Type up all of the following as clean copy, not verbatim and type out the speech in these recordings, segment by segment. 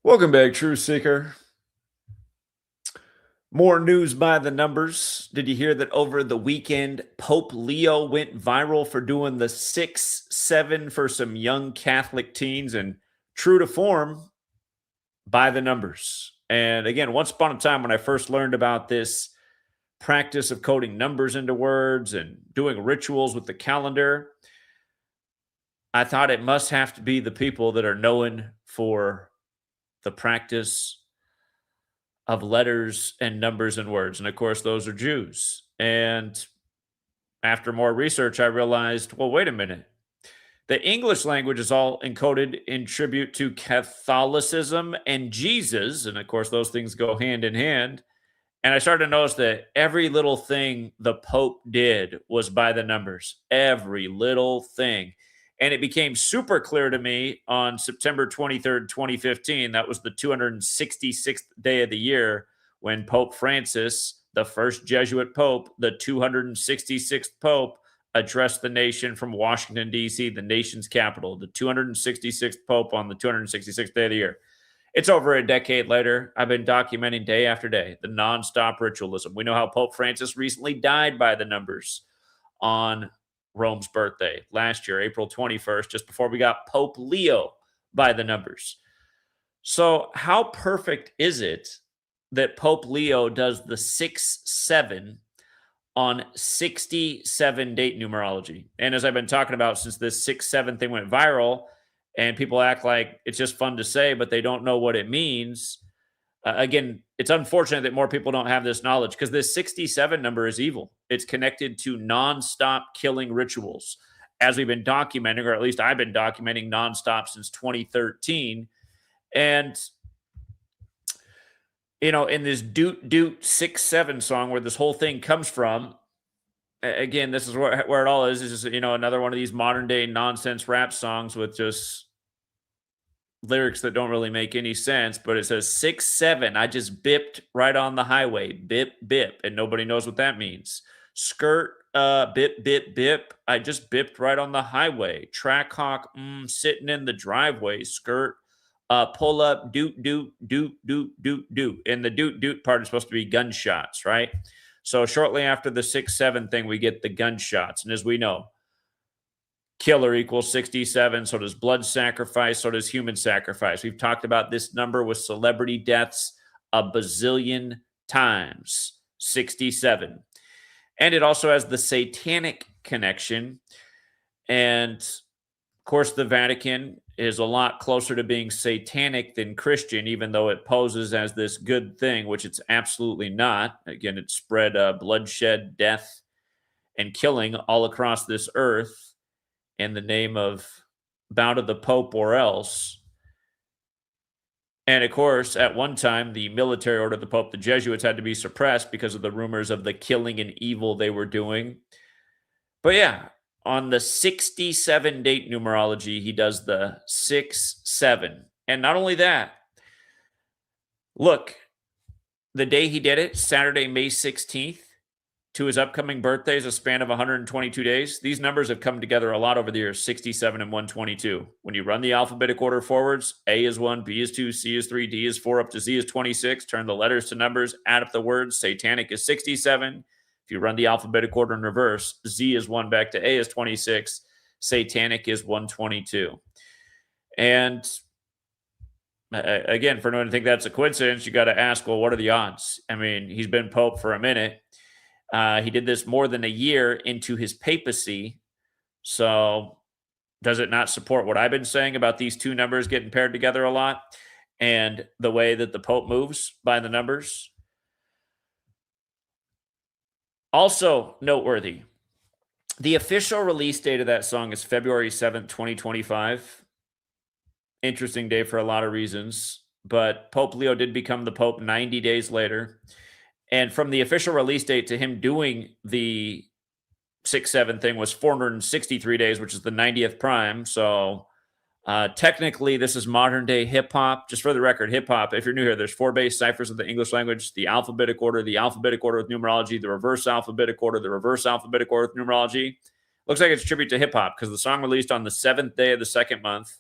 Welcome back, True Seeker. More news by the numbers. Did you hear that over the weekend, Pope Leo went viral for doing the 6-7 for some young Catholic teens? And true to form, by the numbers. And again, once upon a time, when I first learned about this practice of coding numbers into words and doing rituals with the calendar, I thought it must have to be the people that are known for the practice of letters and numbers and words. And of course, those are Jews. And after more research, I realized, well, wait a minute. The English language is all encoded in tribute to Catholicism and Jesus. And of course, those things go hand in hand. And I started to notice that every little thing the Pope did was by the numbers, every little thing. And it became super clear to me on September 23rd, 2015. That was the 266th day of the year when Pope Francis, the first Jesuit Pope, the 266th Pope, addressed the nation from Washington, D.C., the nation's capital, the 266th Pope on the 266th day of the year. It's over a decade later. I've been documenting day after day the nonstop ritualism. We know how Pope Francis recently died by the numbers on Rome's birthday last year, April 21st, just before we got Pope Leo by the numbers. So, how perfect is it that Pope Leo does the 6-7 on 67 date numerology? And as I've been talking about since this 6-7 thing went viral, and people act like it's just fun to say, but they don't know what it means. Again, it's unfortunate that more people don't have this knowledge because this 67 number is evil. It's connected to nonstop killing rituals, as we've been documenting, or at least I've been documenting nonstop since 2013. And, you know, in this Doot Doot 6-7 song where this whole thing comes from, again, this is where it all is. This is, you know, another one of these modern day nonsense rap songs with just lyrics that don't really make any sense, but it says 6-7. I just bipped right on the highway. Bip, bip. And nobody knows what that means. Skirt, bip, bip, bip. I just bipped right on the highway. Track hawk, sitting in the driveway. Skirt, pull up, doot, doot, doot, doot, doot, doot. And the doot, doot part is supposed to be gunshots, right? So shortly after the 6-7 thing, we get the gunshots. And as we know, killer equals 67. So does blood sacrifice. So does human sacrifice. We've talked about this number with celebrity deaths a bazillion times. 67. And it also has the satanic connection. And of course, the Vatican is a lot closer to being satanic than Christian, even though it poses as this good thing, which it's absolutely not. Again, it spread bloodshed, death, and killing all across this earth in the name of bow to the Pope or else. And of course, at one time, the military order of the Pope, the Jesuits, had to be suppressed because of the rumors of the killing and evil they were doing. But yeah, on the 67 date numerology, he does the 6-7. And not only that, look, the day he did it, Saturday, May 16th, to his upcoming birthday is a span of 122 days. These numbers have come together a lot over the years, 67 and 122. When you run the alphabetic order forwards, A is 1, B is 2, C is 3, D is 4, up to Z is 26. Turn the letters to numbers, add up the words. Satanic is 67. If you run the alphabetic order in reverse, Z is 1 back to A is 26. Satanic is 122. And again, for anyone to think that's a coincidence, you got to ask, well, what are the odds? I mean, he's been Pope for a minute. He did this more than a year into his papacy. So does it not support what I've been saying about these two numbers getting paired together a lot and the way that the Pope moves by the numbers? Also noteworthy, the official release date of that song is February 7th, 2025. Interesting day for a lot of reasons. But Pope Leo did become the Pope 90 days later. And from the official release date to him doing the 6-7 thing was 463 days, which is the 90th prime. So technically, this is modern day hip hop. Just for the record, hip hop, if you're new here, there's 4 base ciphers of the English language: the alphabetic order with numerology, the reverse alphabetic order with numerology. Looks like it's a tribute to hip hop because the song released on the 7th day of the second month.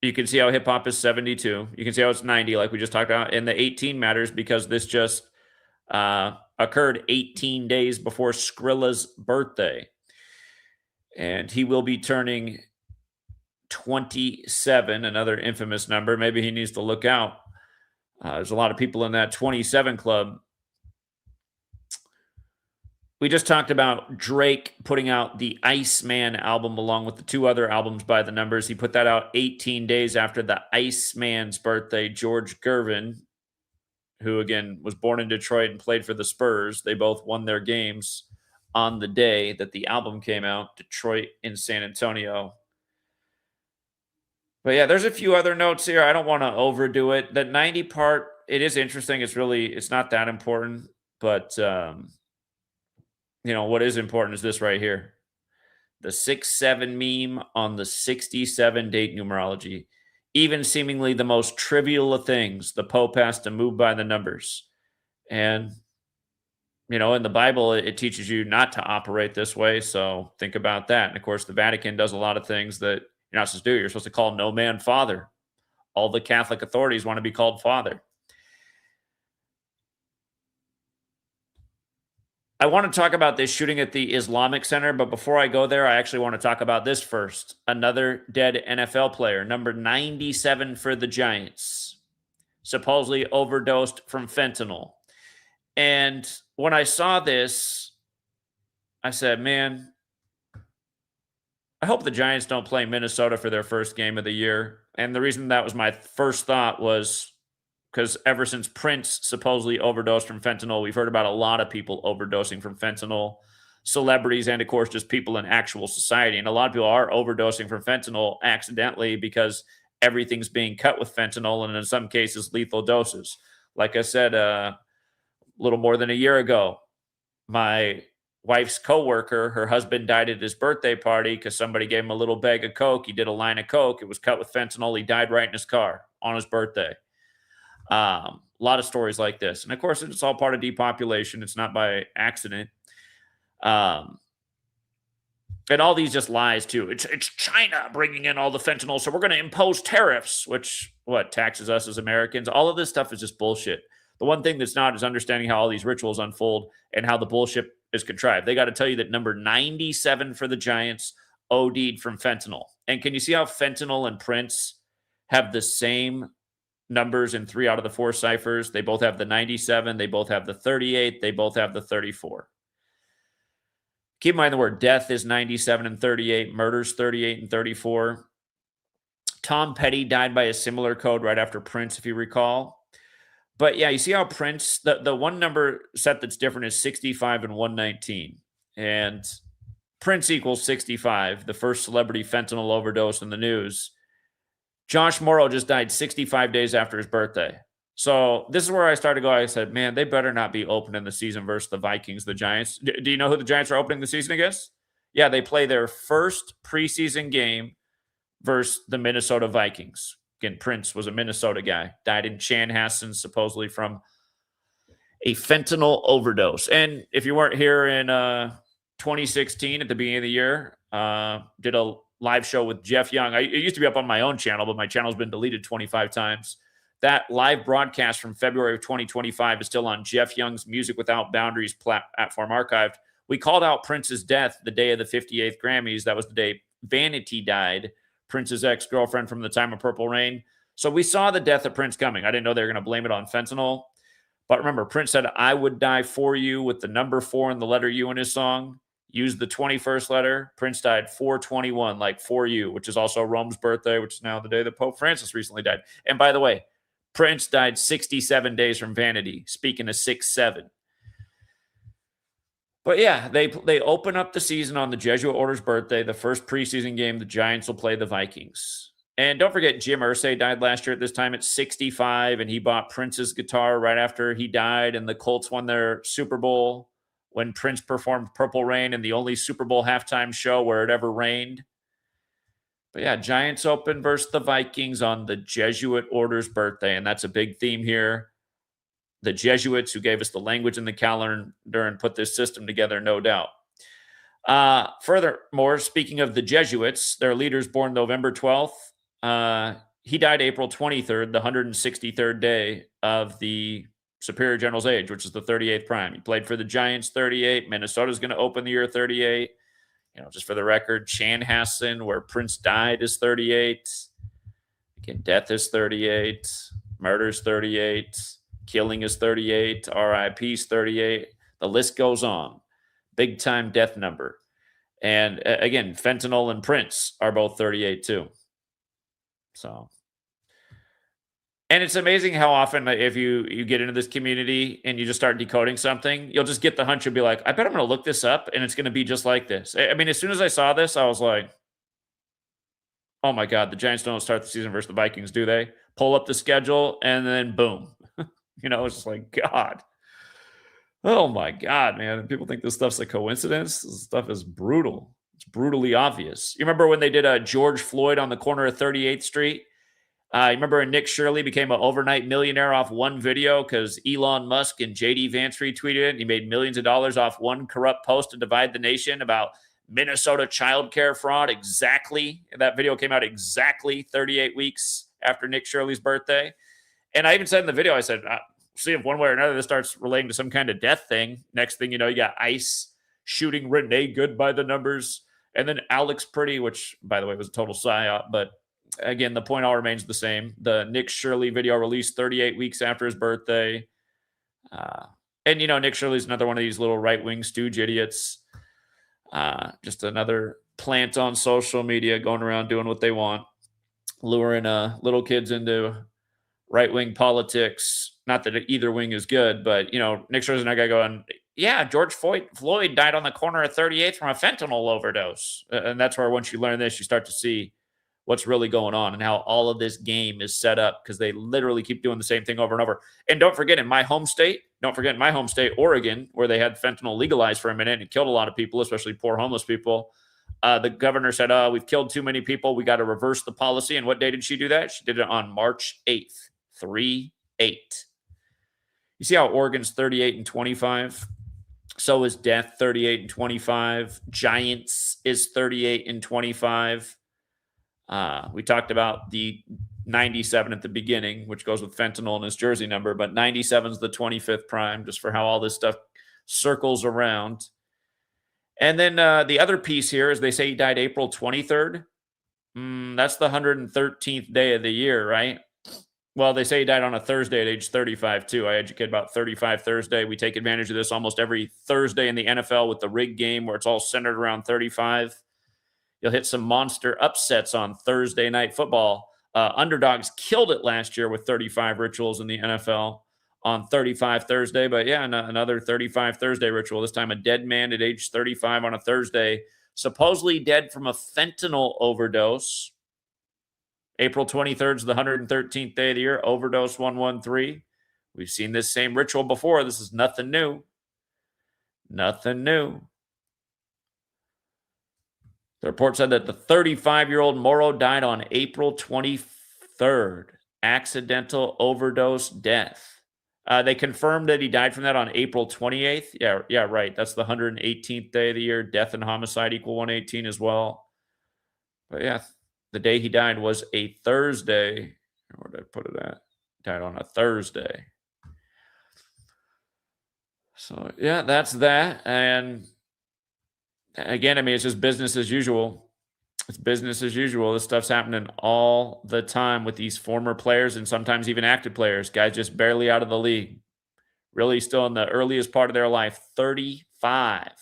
You can see how hip hop is 72. You can see how it's 90, like we just talked about. And the 18 matters because this just occurred 18 days before Skrilla's birthday. And he will be turning 27, another infamous number. Maybe he needs to look out. There's a lot of people in that 27 club. We just talked about Drake putting out the Iceman album along with the two other albums by the numbers. He put that out 18 days after the Iceman's birthday. George Gervin, who again was born in Detroit and played for the Spurs, they both won their games on the day that the album came out, Detroit and San Antonio. But yeah, there's a few other notes here. I don't want to overdo it. The 90 part, it is interesting. It's not that important, but what is important is this right here. The 6-7 meme on the 67 date numerology. Even seemingly the most trivial of things, the Pope has to move by the numbers. And, in the Bible, it teaches you not to operate this way. So think about that. And of course, the Vatican does a lot of things that you're not supposed to do. You're supposed to call no man father. All the Catholic authorities want to be called father. I want to talk about this shooting at the Islamic Center, but before I go there, I actually want to talk about this first. Another dead NFL player, number 97 for the Giants, supposedly overdosed from fentanyl. And when I saw this, I said, man, I hope the Giants don't play Minnesota for their first game of the year. And the reason that was my first thought was because ever since Prince supposedly overdosed from fentanyl, we've heard about a lot of people overdosing from fentanyl, celebrities, and of course, just people in actual society. And a lot of people are overdosing from fentanyl accidentally because everything's being cut with fentanyl, and in some cases, lethal doses. Like I said, a little more than a year ago, my wife's coworker, her husband died at his birthday party because somebody gave him a little bag of Coke. He did a line of Coke. It was cut with fentanyl. He died right in his car on his birthday. A lot of stories like this. And of course, it's all part of depopulation. It's not by accident. And all these just lies too. It's China bringing in all the fentanyl, so we're going to impose tariffs, which taxes us as Americans. All of this stuff is just bullshit. The one thing that's not is understanding how all these rituals unfold and how the bullshit is contrived. They got to tell you that number 97 for the Giants OD'd from fentanyl. And can you see how fentanyl and Prince have the same numbers in 3 out of the 4 ciphers? They both have the 97. They both have the 38. They both have the 34. Keep in mind the word death is 97 and 38. Murders 38 and 34. Tom Petty died by a similar code right after Prince, if you recall. But yeah, you see how Prince, the one number set that's different is 65 and 119. And Prince equals 65, the first celebrity fentanyl overdose in the news. Josh Mauro just died 65 days after his birthday. So this is where I started to go. I said, man, they better not be opening the season versus the Vikings, the Giants. Do you know who the Giants are opening the season against? Yeah, they play their first preseason game versus the Minnesota Vikings. Again, Prince was a Minnesota guy, died in Chanhassen, supposedly from a fentanyl overdose. And if you weren't here in 2016 at the beginning of the year, did a live show with Jeff Young. It used to be up on my own channel, but my channel's been deleted 25 times. That live broadcast from February of 2025 is still on Jeff Young's Music Without Boundaries platform archived. We called out Prince's death the day of the 58th Grammys. That was the day Vanity died, Prince's ex-girlfriend from the time of Purple Rain. So we saw the death of Prince coming. I didn't know they were going to blame it on fentanyl. But remember, Prince said, I would die for you with the number 4 and the letter U in his song. Used the 21st letter. Prince died 4/21, like for you, which is also Rome's birthday, which is now the day that Pope Francis recently died. And by the way, Prince died 67 days from Vanity, speaking of 6-7. But yeah, they open up the season on the Jesuit Order's birthday, the first preseason game. The Giants will play the Vikings. And don't forget, Jim Irsay died last year at this time at 65, and he bought Prince's guitar right after he died, and the Colts won their Super Bowl when Prince performed Purple Rain in the only Super Bowl halftime show where it ever rained. But yeah, Giants open versus the Vikings on the Jesuit Order's birthday, and that's a big theme here. The Jesuits who gave us the language and the calendar and put this system together, no doubt. Furthermore, speaking of the Jesuits, their leader's born November 12th. he died April 23rd, the 163rd day of the Superior General's age, which is the 38th prime. He played for the Giants 38. Minnesota's going to open the year 38. Just for the record, Chanhassen, where Prince died, is 38. Again, death is 38. Murder's 38. Killing is 38. RIP is 38. The list goes on. Big time death number. And again, Fentanyl and Prince are both 38 too. So, and it's amazing how often if you get into this community and you just start decoding something, you'll just get the hunch and be like, I bet I'm going to look this up and it's going to be just like this. I mean, as soon as I saw this, I was like, oh my God, the Giants don't start the season versus the Vikings, do they? Pull up the schedule and then boom. It's just like, God. Oh my God, man. People think this stuff's a coincidence. This stuff is brutal. It's brutally obvious. You remember when they did George Floyd on the corner of 38th Street? You remember when Nick Shirley became an overnight millionaire off one video because Elon Musk and JD Vance retweeted it, and he made millions of dollars off one corrupt post to divide the nation about Minnesota childcare fraud. Exactly. That video came out exactly 38 weeks after Nick Shirley's birthday. And I even said in the video, I said, see if one way or another this starts relating to some kind of death thing. Next thing you know, you got ICE shooting Renee Good by the numbers. And then Alex Pretty, which, by the way, was a total psyop. But again, the point all remains the same. The Nick Shirley video released 38 weeks after his birthday. And, Nick Shirley's another one of these little right-wing stooge idiots. Just another plant on social media going around doing what they want, luring little kids into right-wing politics. Not that either wing is good, but, Nick Shirley's another guy going, yeah, George Floyd died on the corner of 38th from a fentanyl overdose. And that's where once you learn this, you start to see what's really going on and how all of this game is set up because they literally keep doing the same thing over and over. And don't forget in my home state, Oregon, where they had fentanyl legalized for a minute and it killed a lot of people, especially poor homeless people. The governor said, we've killed too many people. We got to reverse the policy. And what day did she do that? She did it on March 8th, 3-8. You see how Oregon's 38 and 25? So is death 38 and 25. Giants is 38 and 25. We talked about the 97 at the beginning, which goes with fentanyl and his jersey number, but 97 is the 25th prime, just for how all this stuff circles around. And then the other piece here is they say he died April 23rd. That's the 113th day of the year, right? Well, they say he died on a Thursday at age 35, too. I educate about 35 Thursday. We take advantage of this almost every Thursday in the NFL with the rig game where it's all centered around 35. You'll hit some monster upsets on Thursday night football. Underdogs killed it last year with 35 rituals in the NFL on 35 Thursday. But yeah, another 35 Thursday ritual. This time a dead man at age 35 on a Thursday, supposedly dead from a fentanyl overdose. April 23rd is the 113th day of the year. Overdose 113. We've seen this same ritual before. This is nothing new. Nothing new. The report said that the 35-year-old Mauro died on April 23rd. Accidental overdose death. They confirmed that he died from that on April 28th. Yeah, right. That's the 118th day of the year. Death and homicide equal 118 as well. But yeah, the day he died was a Thursday. Where did I put it at? Died on a Thursday. So yeah, that's that. And again, I mean, it's just business as usual. It's business as usual. This stuff's happening all the time with these former players and sometimes even active players. Guys just barely out of the league. Really still in the earliest part of their life. 35.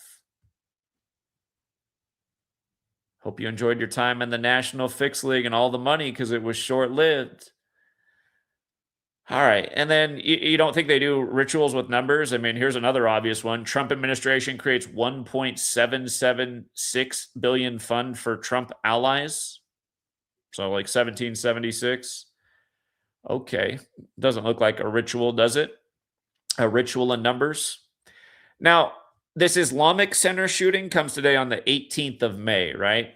Hope you enjoyed your time in the National Fix League and all the money because it was short-lived. All right. And then you don't think they do rituals with numbers? I mean, here's another obvious one. Trump administration creates $1.776 billion fund for Trump allies. So like 1776. Okay. Doesn't look like a ritual, does it? A ritual in numbers. Now, this Islamic Center shooting comes today on the 18th of May, right?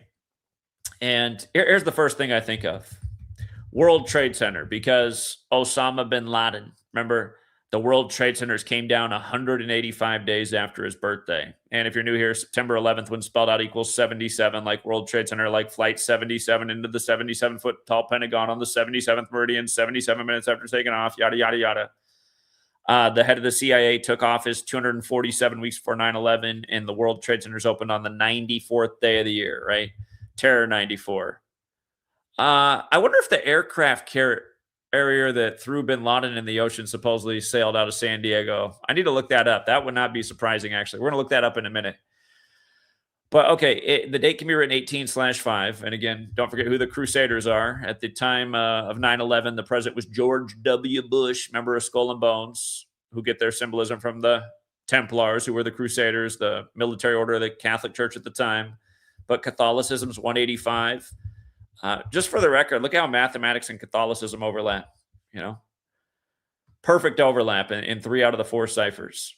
And here's the first thing I think of. World Trade Center, because Osama bin Laden. Remember, The World Trade Centers came down 185 days after his birthday. And if you're new here, September 11th, when spelled out, equals 77, like World Trade Center, like Flight 77 into the 77-foot tall Pentagon on the 77th meridian, 77 minutes after taking off, yada, yada, yada. The head of the CIA took office 247 weeks before 9/11, and the World Trade Centers opened on the 94th day of the year, right? Terror 94. I wonder if the aircraft carrier that threw bin Laden in the ocean supposedly sailed out of San Diego. I need to look that up. That would not be surprising, actually. We're going to look that up in a minute. But okay, the date can be written 18/5. And again, don't forget who the Crusaders are. At the time of 9/11, the president was George W. Bush, member of Skull and Bones, who get their symbolism from the Templars, who were the Crusaders, the military order of the Catholic Church at the time. But Catholicism's 185. Just for the record, look how mathematics and Catholicism overlap. You know, perfect overlap in 3 out of the 4 ciphers.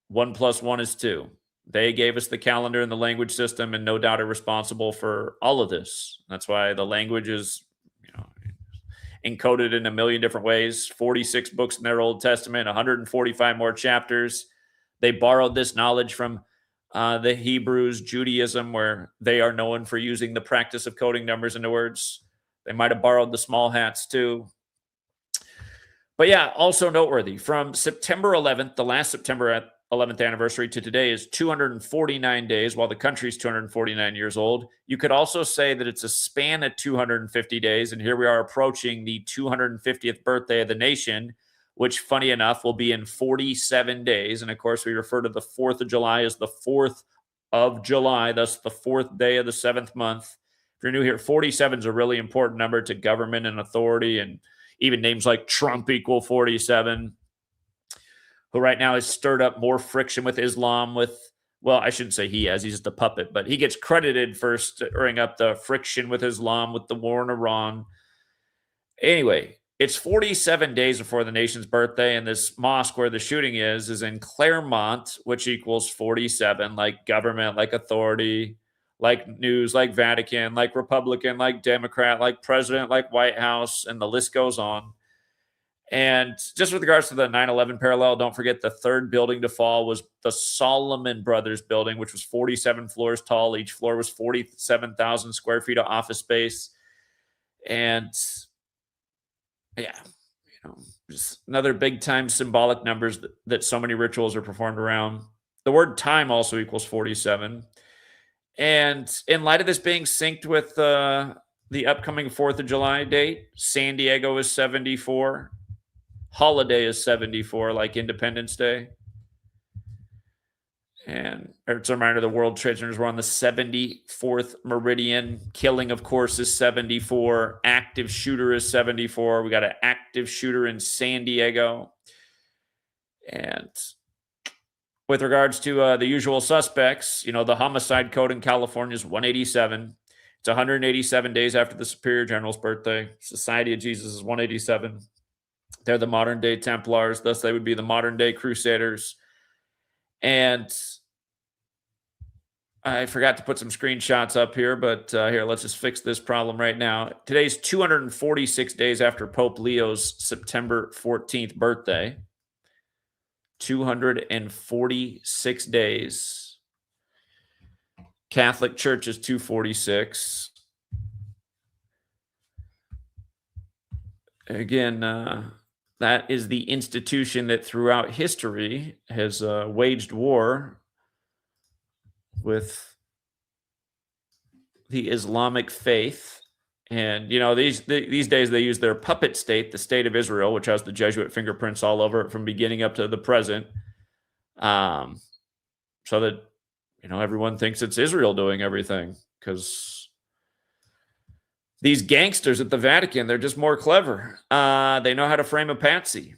1 + 1 is 2. They gave us the calendar and the language system, and no doubt are responsible for all of this. That's why the language is, encoded in a million different ways. 46 books in their Old Testament, 145 more chapters. They borrowed this knowledge from the Hebrews, Judaism, where they are known for using the practice of coding numbers into words. They might have borrowed the small hats too. But yeah, also noteworthy, from September 11th, the last September 11th anniversary, to today is 249 days, while the country's 249 years old. You could also say that it's a span of 250 days, and here we are approaching the 250th birthday of the nation, which, funny enough, will be in 47 days. And of course, we refer to the 4th of July as the 4th of July, thus the 4th day of the 7th month. If you're new here, 47 is a really important number to government and authority, and even names like Trump equal 47, who right now has stirred up more friction with Islam well, I shouldn't say he has, he's just a puppet, but he gets credited for stirring up the friction with Islam with the war in Iran. Anyway, it's 47 days before the nation's birthday, and this mosque where the shooting is in Claremont, which equals 47, like government, like authority, like news, like Vatican, like Republican, like Democrat, like president, like White House, and the list goes on. And just with regards to the 9/11 parallel, don't forget the third building to fall was the Solomon Brothers building, which was 47 floors tall. Each floor was 47,000 square feet of office space. And yeah, just another big time symbolic numbers that so many rituals are performed around. The word time also equals 47. And in light of this being synced with the upcoming 4th of July date, San Diego is 74. Holiday is 74, like Independence Day. And it's a reminder the World Trade Centers were on the 74th meridian. Killing, of course, is 74. Active shooter is 74. We got an active shooter in San Diego. And with regards to the usual suspects, the homicide code in California is 187. It's 187 days after the Superior General's birthday. Society of Jesus is 187. They're the modern day Templars, thus they would be the modern day Crusaders. And I forgot to put some screenshots up here, but here, let's just fix this problem right now. Today's 246 days after Pope Leo's September 14th birthday. 246 days. Catholic Church is 246. Again, that is the institution that throughout history has waged war with the Islamic faith. And, these days they use their puppet state, the state of Israel, which has the Jesuit fingerprints all over it from beginning up to the present. So that, everyone thinks it's Israel doing everything, because these gangsters at the Vatican, they're just more clever. They know how to frame a patsy.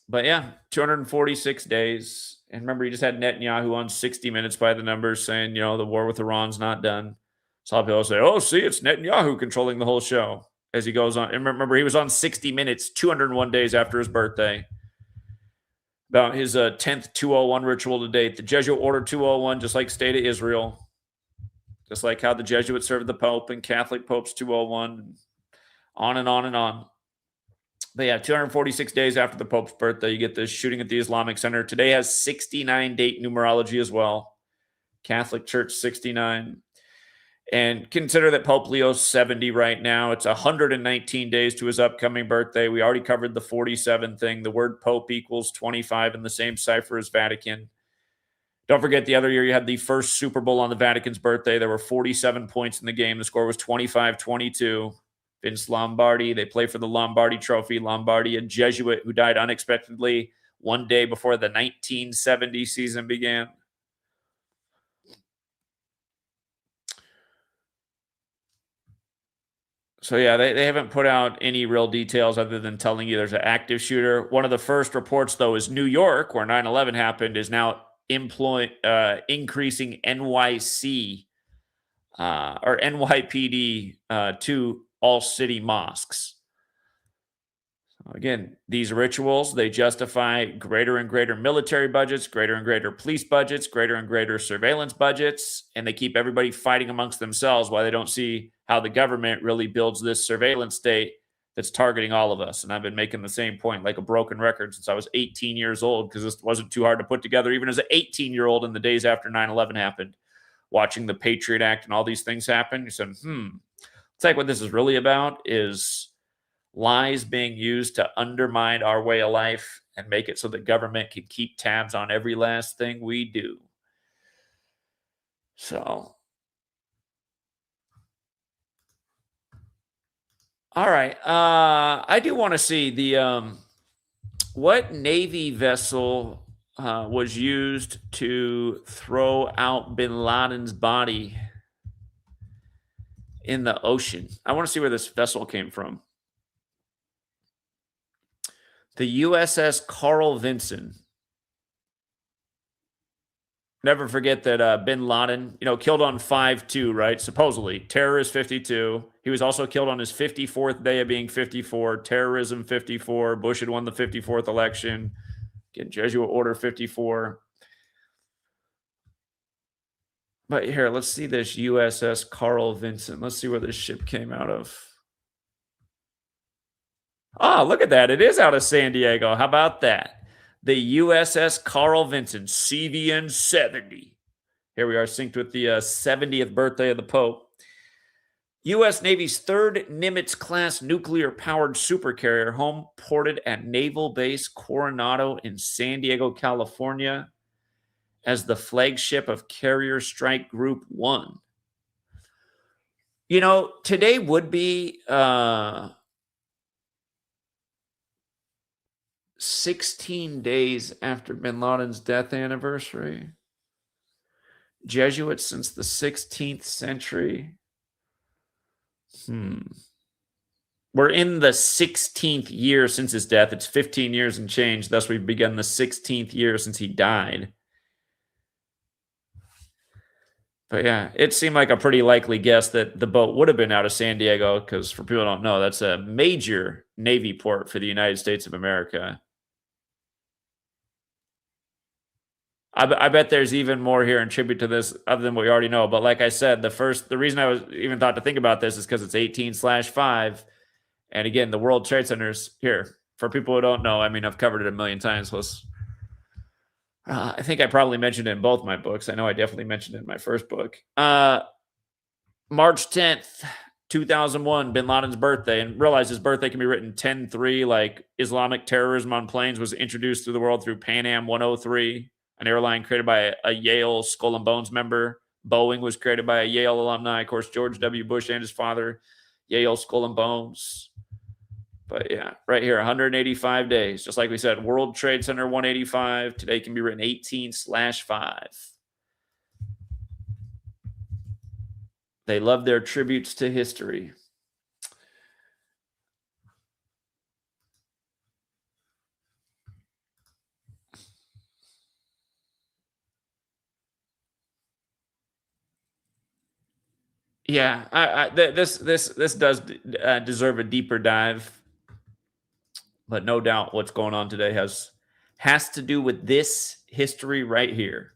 But yeah, 246 days. And remember, you just had Netanyahu on 60 Minutes by the numbers saying, the war with Iran's not done. So people say, oh, see, it's Netanyahu controlling the whole show as he goes on. And remember, he was on 60 Minutes 201 days after his birthday about his 10th 201 ritual to date. The Jesuit Order 201, just like State of Israel. Just like how the Jesuits served the Pope and Catholic Popes 201, on and on and on. But yeah, 246 days after the Pope's birthday, you get this shooting at the Islamic Center. Today has 69 date numerology as well. Catholic Church 69. And consider that Pope Leo's 70 right now. It's 119 days to his upcoming birthday. We already covered the 47 thing. The word Pope equals 25 in the same cipher as Vatican. Don't forget the other year you had the first Super Bowl on the Vatican's birthday. There were 47 points in the game. The score was 25-22. Vince Lombardi, they play for the Lombardi Trophy. Lombardi, a Jesuit who died unexpectedly one day before the 1970 season began. So, yeah, they haven't put out any real details other than telling you there's an active shooter. One of the first reports, though, is New York, where 9/11 happened, is now increasing NYC or NYPD to all city mosques. Again, these rituals, they justify greater and greater military budgets, greater and greater police budgets, greater and greater surveillance budgets, and they keep everybody fighting amongst themselves while they don't see how the government really builds this surveillance state that's targeting all of us. And I've been making the same point like a broken record since I was 18 years old because this wasn't too hard to put together, even as an 18-year-old in the days after 9/11 happened, watching the Patriot Act and all these things happen. You said, it's like what this is really about is lies being used to undermine our way of life and make it so that government can keep tabs on every last thing we do. So, all right. I do want to see the what Navy vessel was used to throw out Bin Laden's body in the ocean. I want to see where this vessel came from. The USS Carl Vinson. Never forget that Bin Laden, killed on 5/2, right? Supposedly. Terrorist 52. He was also killed on his 54th day of being 54. Terrorism 54. Bush had won the 54th election. Again, Jesuit Order 54. But here, let's see this USS Carl Vinson. Let's see where this ship came out of. Oh, look at that. It is out of San Diego. How about that? The USS Carl Vinson, CVN 70. Here we are, synced with the 70th birthday of the Pope. U.S. Navy's third Nimitz-class nuclear-powered supercarrier, home ported at Naval Base Coronado in San Diego, California, as the flagship of Carrier Strike Group 1. Today would be 16 days after Bin Laden's death anniversary. Jesuits since the 16th century. We're in the 16th year since his death. It's 15 years and change. Thus, we've begun the 16th year since he died. But yeah, it seemed like a pretty likely guess that the boat would have been out of San Diego because, for people who don't know, that's a major Navy port for the United States of America. I bet there's even more here in tribute to this other than what we already know. But like I said, the reason I was even thought to think about this is because it's 18/5. And again, the World Trade Centers here, for people who don't know, I mean, I've covered it a million times. I think I probably mentioned it in both my books. I know I definitely mentioned it in my first book. March 10th, 2001, Bin Laden's birthday. And realize his birthday can be written 10-3, like Islamic terrorism on planes was introduced to the world through Pan Am 103. An airline created by a Yale Skull and Bones member. Boeing was created by a Yale alumni. Of course, George W. Bush and his father, Yale Skull and Bones. But yeah, right here, 185 days. Just like we said, World Trade Center 185. Today can be written 18/5. They love their tributes to history. Yeah, this does deserve a deeper dive, but no doubt what's going on today has to do with this history right here.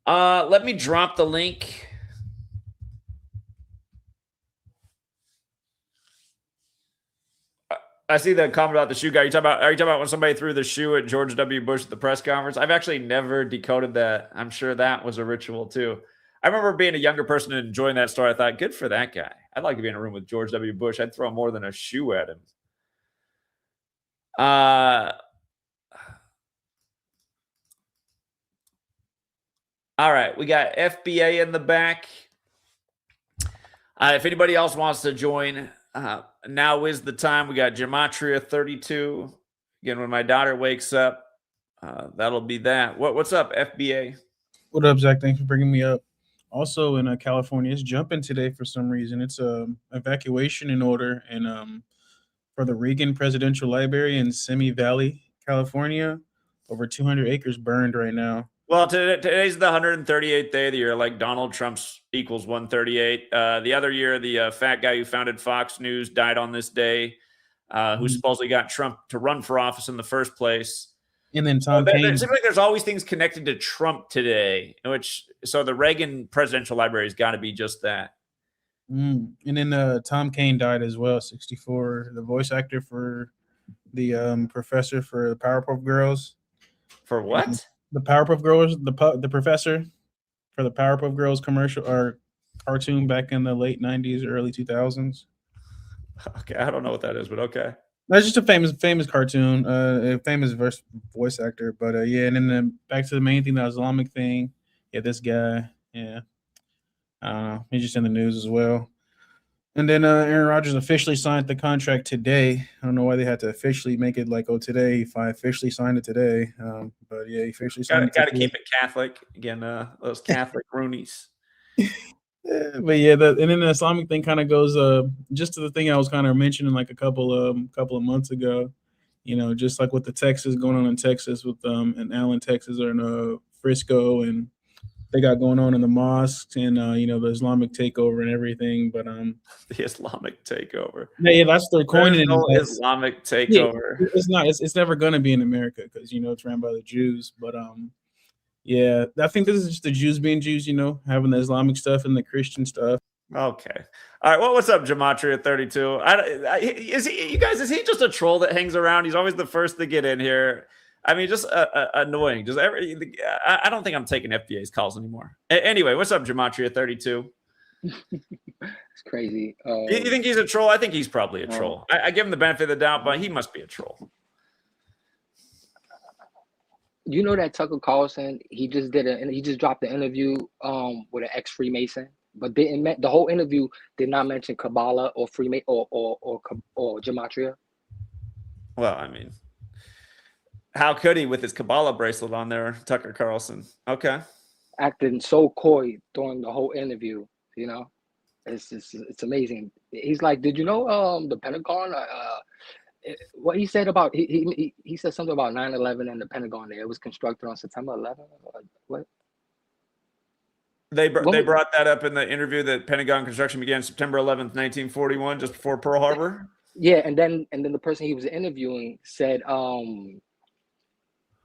Let me drop the link. I see the comment about the shoe guy. Are you talking about when somebody threw the shoe at George W. Bush at the press conference? I've actually never decoded that. I'm sure that was a ritual too. I remember being a younger person and enjoying that story. I thought, good for that guy. I'd like to be in a room with George W. Bush. I'd throw more than a shoe at him. All right, we got FBA in the back. If anybody else wants to join, now is the time. We got Gematria 32. Again, when my daughter wakes up, that'll be that. What's up, FBA? What up, Zach? Thanks for bringing me up. Also in California, it's jumping today for some reason. It's evacuation in order, and for the Reagan Presidential Library in Simi Valley, California, over 200 acres burned right now. Well, today's the 138th day of the year, like Donald Trump's equals 138. The other year, the fat guy who founded Fox News died on this day, who supposedly got Trump to run for office in the first place. And then Tom Kane. It seems like there's always things connected to Trump today, so the Reagan Presidential Library has got to be just that. And then Tom Kane died as well, 64. The voice actor for the professor for the Powerpuff Girls. For what? The Powerpuff Girls, the professor for the Powerpuff Girls commercial or cartoon back in the late 90s, early 2000s. Okay, I don't know what that is, but okay. That's just a famous cartoon, a famous voice actor. But yeah, and then back to the main thing, the Islamic thing. Yeah, this guy. Yeah, I don't know. He's just in the news as well. And then Aaron Rodgers officially signed the contract today. I don't know why they had to officially make it like, oh, today. If I officially signed it today. But yeah, he officially signed it. Got to keep it Catholic. Again, those Catholic Roonies. But yeah, and then the Islamic thing kind of goes just to the thing I was kind of mentioning like a couple of months ago. You know, just like with the Texas going on in Texas with in Allen, Texas, or in Frisco, and they got going on in the mosques and you know, the Islamic takeover and everything. But the Islamic takeover. Yeah, that's their coin. No Islamic takeover. Yeah, it's not. It's never going to be in America because you know it's ran by the Jews. But yeah, I think this is just the Jews being Jews. You know, having the Islamic stuff and the Christian stuff. Okay. All right. Well, what's up, Gematria 32? Is he just a troll that hangs around? He's always the first to get in here. I mean, just annoying. I don't think I'm taking FBA's calls anymore. Anyway, what's up, Gematria 32? It's crazy. You think he's a troll? I think he's probably a troll. I give him the benefit of the doubt, but he must be a troll. You know that Tucker Carlson, he just dropped the interview with an ex-Freemason, but the whole interview did not mention Kabbalah or Freemason or Gematria. Well, I mean, how could he with his Kabbalah bracelet on there, Tucker Carlson? Okay. Acting so coy during the whole interview, you know? It's amazing. He's like, did you know the Pentagon what he said about he said something about 9/11 and the Pentagon there. It was constructed on September 11th. What? They brought that up in the interview that Pentagon construction began September 11th, 1941, just before Pearl Harbor. Yeah, and then the person he was interviewing said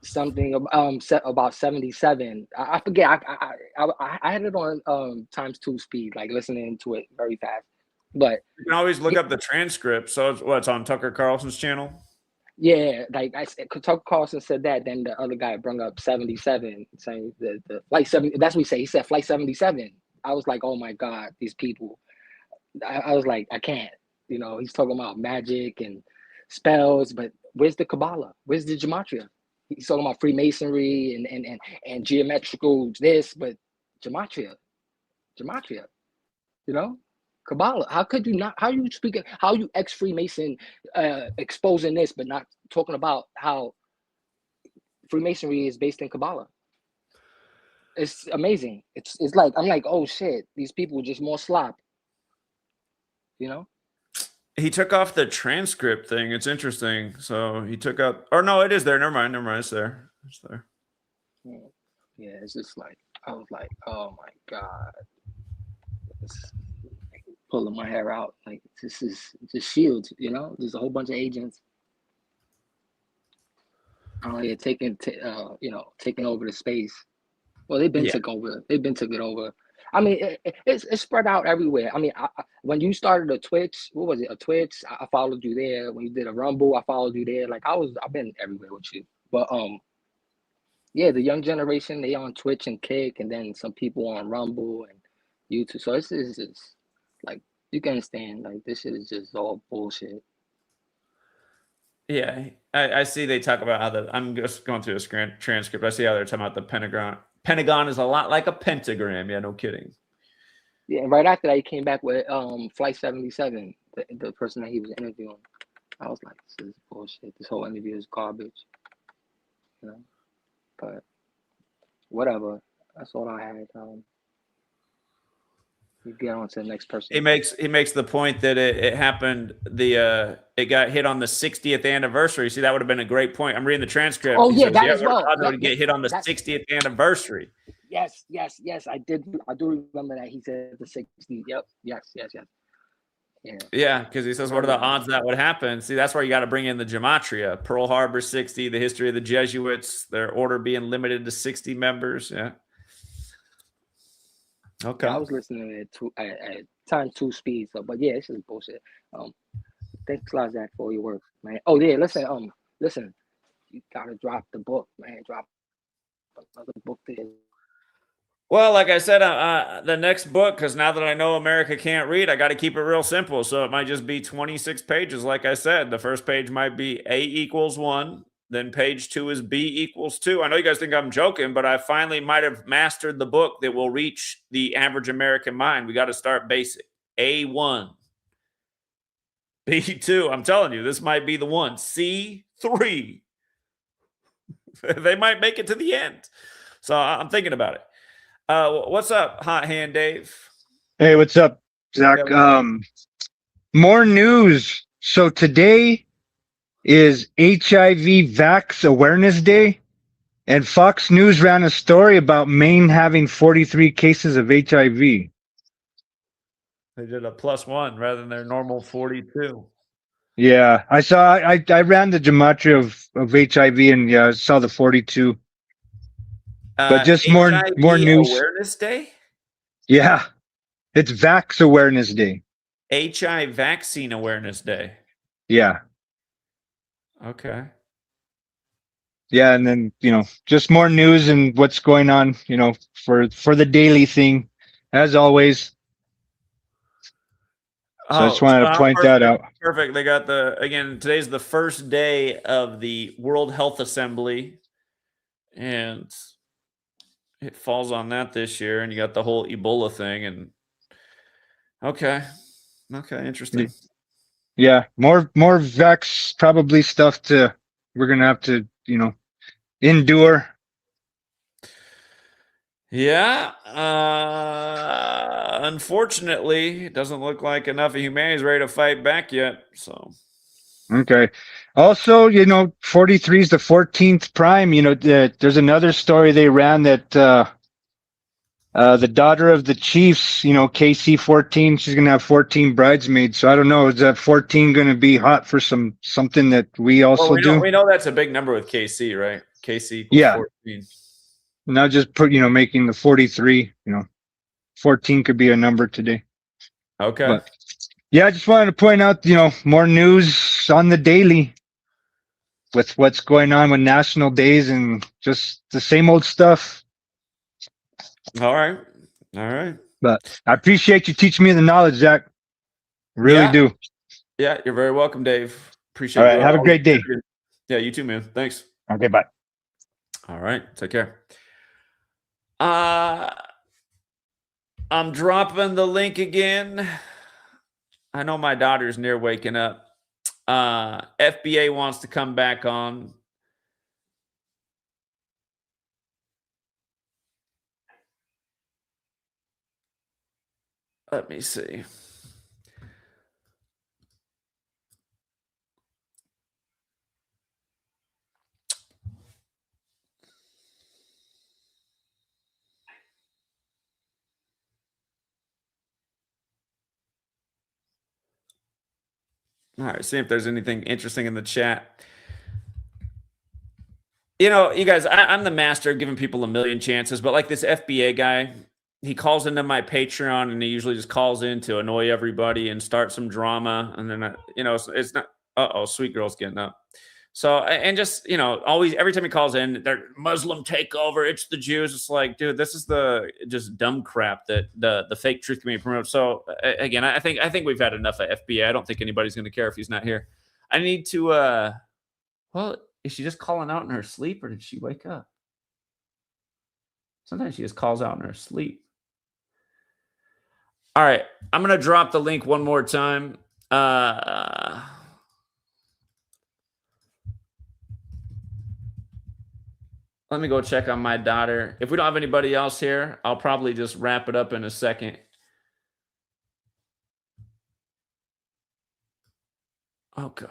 something about 77. I forget. I had it on ×2 speed, like listening to it very fast. But you can always look up the transcript. So it's on Tucker Carlson's channel. Yeah, like Tucker Carlson said that. Then the other guy brought up 77, saying the flight 70. That's what he said. He said flight 77. I was like, oh my God, these people. I was like, I can't. You know, he's talking about magic and spells, but where's the Kabbalah? Where's the Gematria? He's talking about Freemasonry and geometrical this, but Gematria, you know? Kabbalah. How could you not? How are you speaking? How are you ex-Freemason exposing this, but not talking about how Freemasonry is based in Kabbalah? It's amazing. It's like I'm like, oh shit, these people just more slop. You know. He took off the transcript thing. It's interesting. So he took out, or no, it is there. Never mind. It's there. It's there. Yeah, it's just like I was like, oh my God. It's pulling my hair out. Like this is just shields, you know. There's a whole bunch of agents. Yeah, taking over the space. Well, they've been took over. They've been took it over. I mean, it's spread out everywhere. I mean, when you started a Twitch, what was it? A Twitch? I followed you there. When you did a Rumble, I followed you there. Like I've been everywhere with you. But yeah, the young generation, they on Twitch and Kick, and then some people on Rumble and YouTube. So this is just like, you can understand, like, this shit is just all bullshit. Yeah, I see they talk about how I'm just going through the transcript. I see how they're talking about the Pentagon. Pentagon is a lot like a pentagram. Yeah, no kidding. Yeah, and right after that, he came back with Flight 77, the person that he was interviewing. I was like, this is bullshit. This whole interview is garbage. You know, but whatever. That's all I had. You get on to the next person. He makes the point that it happened. It got hit on the 60th anniversary. See, that would have been a great point. I'm reading the transcript. Oh, He yeah, says, that as well. It would get hit on the 60th anniversary. Yes. I do remember that. He said the 60. Yep. Yes. Yeah, because he says, what are the odds that would happen? See, that's where you got to bring in the gematria. Pearl Harbor 60, the history of the Jesuits, their order being limited to 60 members. Yeah. Okay. Yeah, I was listening at time 2 speed. So, but yeah, this is bullshit. Thanks a lot, Zach, for all your work, man. Oh yeah, listen. You gotta drop the book, man. Drop another book there. Well, like I said, the next book, because now that I know America can't read, I got to keep it real simple. So it might just be 26 pages. Like I said, the first page might be A equals 1. Then page 2 is B equals 2. I know you guys think I'm joking, but I finally might have mastered the book that will reach the average American mind. We got to start basic. A1. B2. I'm telling you, this might be the one. C3. They might make it to the end. So I'm thinking about it. What's up, Hot Hand Dave? Hey, what's up, Zach? More news. So today is HIV Vax Awareness Day, and Fox News ran a story about Maine having 43 cases of HIV. They did a +1 rather than their normal 42. Yeah, I saw. I ran the gematria of HIV, and yeah, I saw the 42. But just more news. Awareness Day? Yeah, it's Vax Awareness Day. HIV Vaccine Awareness Day. Yeah. Okay. Yeah, and then just more news and what's going on, for the daily thing, as always. So I just wanted to point that out. Perfect. They got today's the first day of the World Health Assembly, and it falls on that this year, and you got the whole Ebola thing, and okay, interesting. Yeah, more Vex probably stuff we're gonna have to endure. Yeah, unfortunately, it doesn't look like enough of humanity is ready to fight back yet. So okay. Also, 43 is the 14th prime. There's another story they ran that the daughter of the chiefs, KC-14, she's gonna have 14 bridesmaids. So I don't know, is that 14 gonna be hot for something that we also do? We know that's a big number with KC, right? KC equals 14. Not just making the 43. 14 could be a number today. Okay. But, yeah, I just wanted to point out, more news on the daily with what's going on with national days and just the same old stuff. All right. But I appreciate you teaching me the knowledge, Zach. Really do. Yeah, you're very welcome, Dave. Appreciate it. All right, have a great day. Yeah, you too, man. Thanks. Okay, bye. All right, take care. I'm dropping the link again. I know my daughter's near waking up. FBA wants to come back on. Let me see. All right, see if there's anything interesting in the chat. You guys, I'm the master of giving people a million chances, but like this FBA guy, he calls into my Patreon, and he usually just calls in to annoy everybody and start some drama. And then, it's not, sweet girl's getting up. So, and just, always, every time he calls in, they're Muslim takeover. It's the Jews. It's like, dude, this is the just dumb crap that the fake truth community promotes. So again, I think we've had enough of FBA. I don't think anybody's going to care if he's not here. I need to, well, is she just calling out in her sleep, or did she wake up? Sometimes she just calls out in her sleep. All right, I'm going to drop the link one more time. Let me go check on my daughter. If we don't have anybody else here, I'll probably just wrap it up in a second. Okay.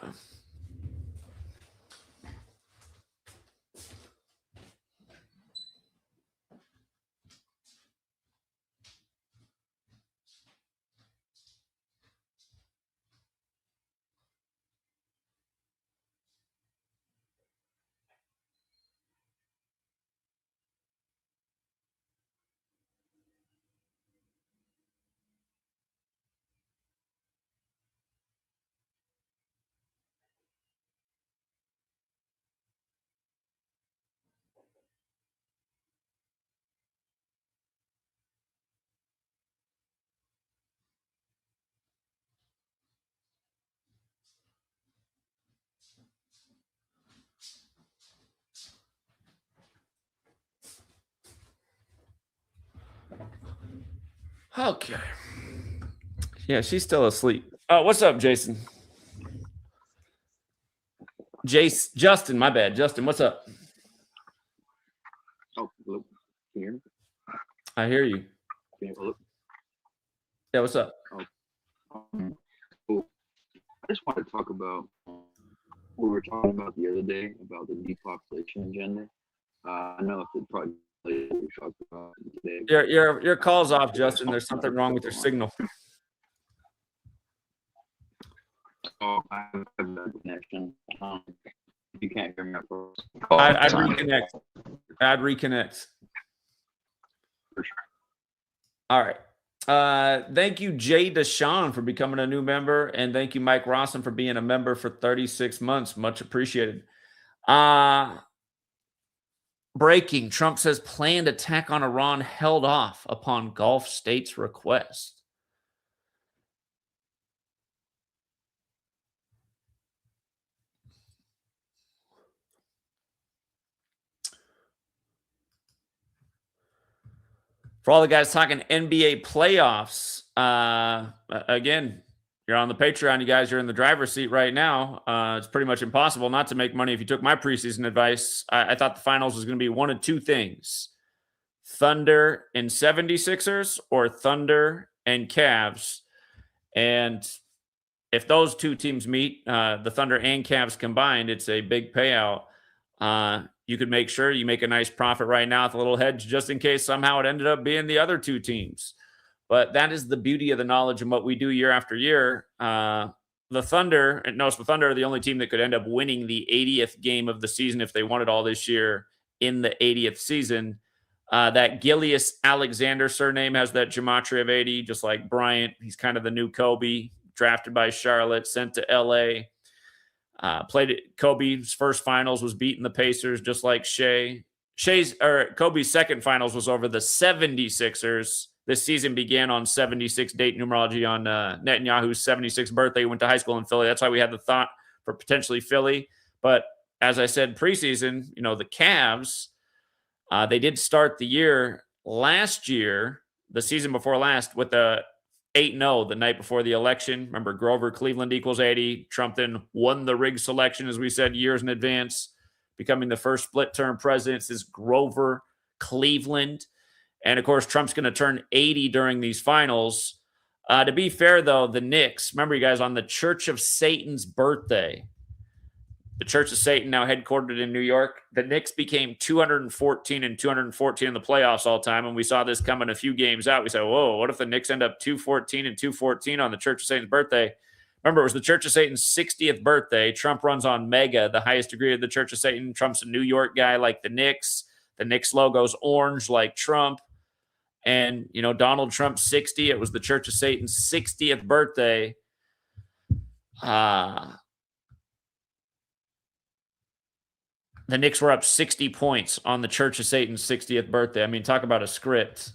Okay. Yeah, she's still asleep. Oh, what's up, Jason? Justin, my bad. Justin, what's up? Oh, hello. Can you hear me? I hear you. Can you, hello? Yeah, what's up? Cool. I just wanted to talk about what we were talking about the other day about the depopulation agenda. I know it's probably we talked about today. Your call's off, Justin. There's something wrong with your signal. Oh, I have a bad connection. You can't hear me. I'd reconnect. I'd reconnect. For sure. All right. Thank you, Jay Deshawn, for becoming a new member. And thank you, Mike Rawson, for being a member for 36 months. Much appreciated. Breaking. Trump says planned attack on Iran held off upon Gulf states' request. For all the guys talking NBA playoffs, again, you're on the Patreon. You guys are in the driver's seat right now. It's pretty much impossible not to make money if you took my preseason advice. I thought the finals was going to be one of two things: Thunder and 76ers or Thunder and Cavs. And if those two teams meet, the Thunder and Cavs combined, it's a big payout. You could make sure you make a nice profit right now with a little hedge just in case somehow it ended up being the other two teams. But that is the beauty of the knowledge and what we do year after year. The Thunder, and notice the Thunder are the only team that could end up winning the 80th game of the season if they won it all this year in the 80th season. That Gilius Alexander surname has that gematria of 80, just like Bryant. He's kind of the new Kobe, drafted by Charlotte, sent to LA. Played at Kobe's first finals, was beating the Pacers just like Shea. Kobe's second finals was over the 76ers. This season began on 76 date numerology on Netanyahu's 76th birthday. He went to high school in Philly. That's why we had the thought for potentially Philly. But as I said preseason, the Cavs, they did start the year last year, the season before last, with a 8-0 the night before the election. Remember, Grover, Cleveland equals 80. Trump then won the rigged selection, as we said, years in advance, becoming the first split-term president since Grover, Cleveland. And, of course, Trump's going to turn 80 during these finals. To be fair, though, the Knicks, remember, you guys, on the Church of Satan's birthday, the Church of Satan, now headquartered in New York, the Knicks became 214 and 214 in the playoffs all time. And we saw this coming a few games out. We said, whoa, what if the Knicks end up 214 and 214 on the Church of Satan's birthday? Remember, it was the Church of Satan's 60th birthday. Trump runs on Mega, the highest degree of the Church of Satan. Trump's a New York guy like the Knicks. The Knicks logo's orange like Trump. And, you know, Donald Trump's 60, it was the Church of Satan's 60th birthday. The Knicks were up 60 points on the Church of Satan's 60th birthday. I mean, talk about a script.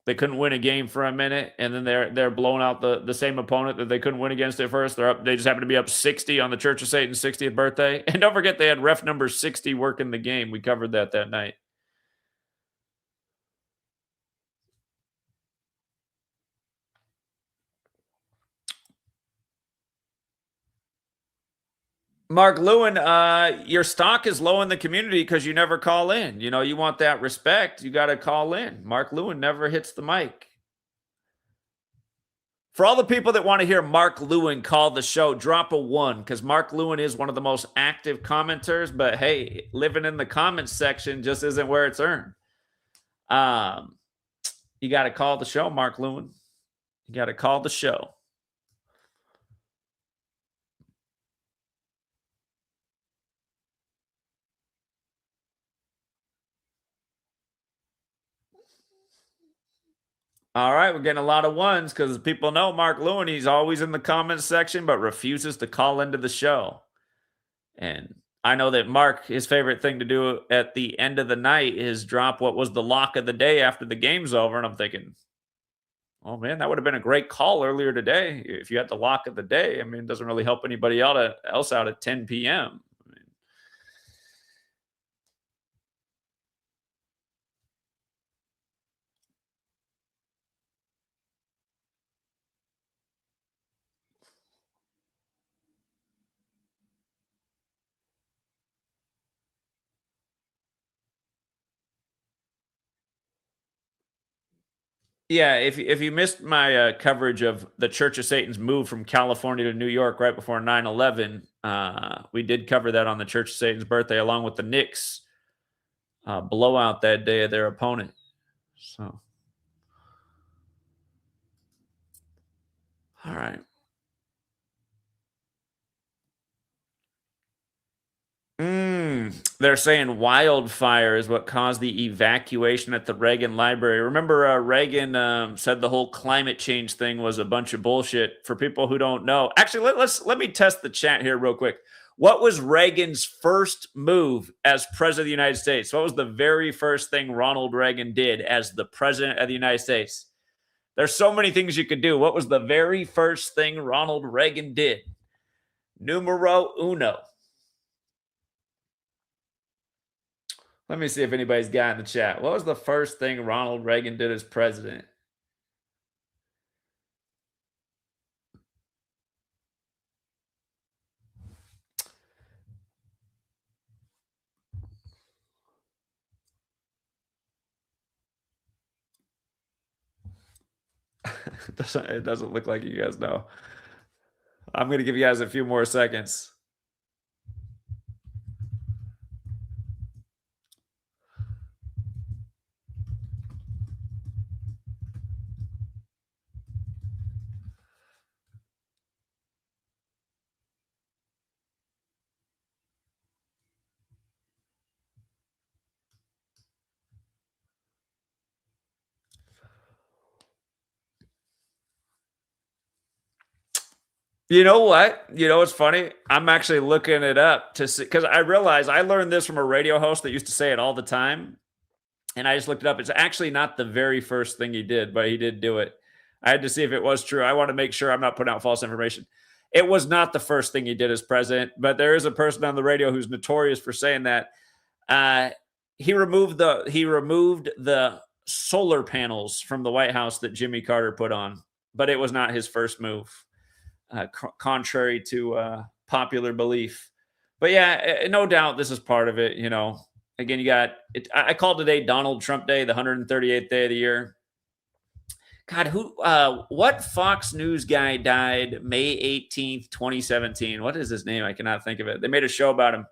They couldn't win a game for a minute, and then they're blowing out the same opponent that they couldn't win against at first. They just happened to be up 60 on the Church of Satan's 60th birthday. And don't forget, they had ref number 60 working the game. We covered that night. Mark Lewin, your stock is low in the community because you never call in. You know, you want that respect. You got to call in. Mark Lewin never hits the mic. For all the people that want to hear Mark Lewin call the show, drop a 1 because Mark Lewin is one of the most active commenters. But hey, living in the comments section just isn't where it's earned. You got to call the show, Mark Lewin. You got to call the show. All right, we're getting a lot of 1s because people know Mark Lewin. He's always in the comments section, but refuses to call into the show. And I know that Mark, his favorite thing to do at the end of the night is drop what was the lock of the day after the game's over. And I'm thinking, oh, man, that would have been a great call earlier today if you had the lock of the day. I mean, it doesn't really help anybody else out at 10 p.m. Yeah, if you missed my coverage of the Church of Satan's move from California to New York right before 9/11, we did cover that on the Church of Satan's birthday, along with the Knicks blowout that day of their opponent. So, all right. They're saying wildfire is what caused the evacuation at the Reagan Library. Remember, Reagan said the whole climate change thing was a bunch of bullshit. For people who don't know, actually, let me test the chat here real quick. What was Reagan's first move as president of the United States? What was the very first thing Ronald Reagan did as the president of the United States? There's so many things you could do. What was the very first thing Ronald Reagan did? Numero uno. Let me see if anybody's got in the chat. What was the first thing Ronald Reagan did as president? It doesn't look like you guys know. I'm going to give you guys a few more seconds. You know what? You know what's funny? I'm actually looking it up to see, because I realized I learned this from a radio host that used to say it all the time. And I just looked it up. It's actually not the very first thing he did, but he did do it. I had to see if it was true. I want to make sure I'm not putting out false information. It was not the first thing he did as president, but there is a person on the radio who's notorious for saying that. He removed the solar panels from the White House that Jimmy Carter put on, but it was not his first move. Contrary to popular belief. But yeah, no doubt this is part of it. You know, again, you got it. I called today Donald Trump Day, the 138th day of the year. God, what Fox News guy died May 18th, 2017? What is his name? I cannot think of it. They made a show about him.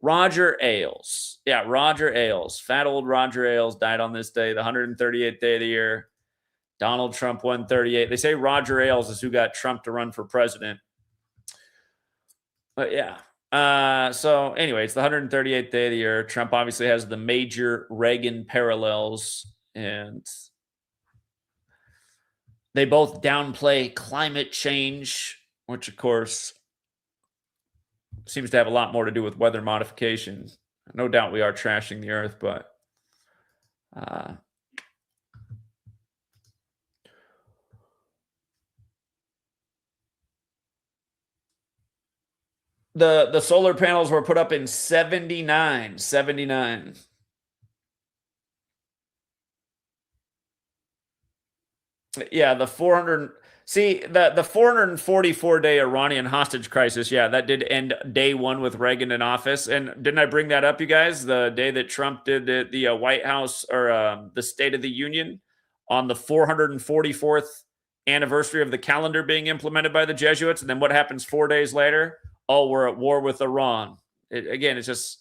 Roger Ailes. Yeah, Roger Ailes. Fat old Roger Ailes died on this day, the 138th day of the year. Donald Trump 138. They say Roger Ailes is who got Trump to run for president. But yeah. So anyway, it's the 138th day of the year. Trump obviously has the major Reagan parallels. and they both downplay climate change, which, of course, seems to have a lot more to do with weather modification. No doubt we are trashing the earth, but the solar panels were put up in 79. Yeah, the 444-day Iranian hostage crisis. Yeah, that did end day one with Reagan in office. And didn't I bring that up, you guys? The day that Trump did the White House or the State of the Union on the 444th anniversary of the calendar being implemented by the Jesuits. And then what happens 4 days later? Oh, we're at war with Iran. Again, it's just,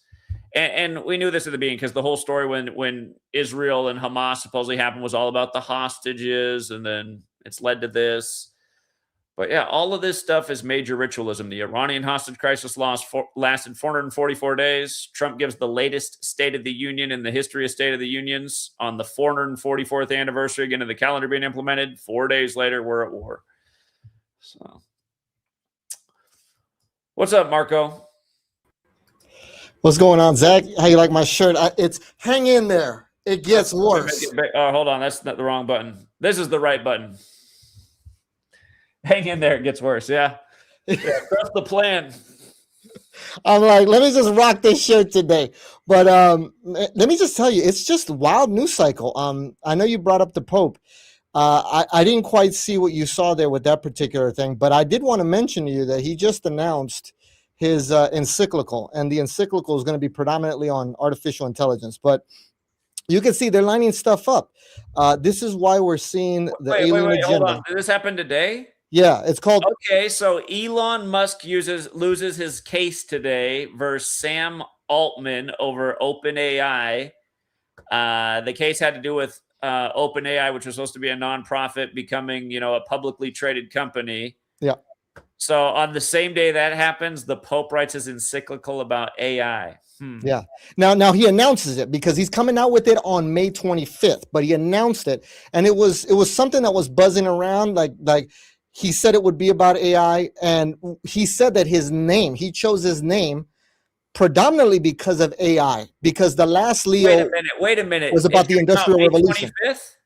and we knew this at the beginning because the whole story when Israel and Hamas supposedly happened was all about the hostages, and then it's led to this. But yeah, all of this stuff is major ritualism. The Iranian hostage crisis lasted 444 days. Trump gives the latest State of the Union in the history of State of the Unions on the 444th anniversary again of the calendar being implemented. 4 days later, we're at war. So, what's up, Marco? What's going on, Zach? How you like my shirt? It's hang in there. It gets worse. Hold on. That's not the wrong button. This is the right button. Hang in there. It gets worse. Yeah. Trust the plan. I'm like, let me just rock this shirt today. But let me just tell you, it's just a wild news cycle. I know you brought up the Pope. I didn't quite see what you saw there with that particular thing, but I did want to mention to you that he just announced his encyclical, and the encyclical is going to be predominantly on artificial intelligence. But you can see they're lining stuff up. This is why we're seeing the alien agenda. Hold on. Did this happen today? Yeah, it's called. Okay, so Elon Musk loses his case today versus Sam Altman over OpenAI. The case had to do with OpenAI, which was supposed to be a nonprofit, becoming a publicly traded company. Yeah. So on the same day that happens, the Pope writes his encyclical about AI. Yeah. Now he announces it because he's coming out with it on May 25th, but he announced it, and it was something that was buzzing around. Like he said it would be about AI, and he said that he chose his name predominantly because of AI, because the last Leo wait a minute was about the Industrial Revolution. 25th?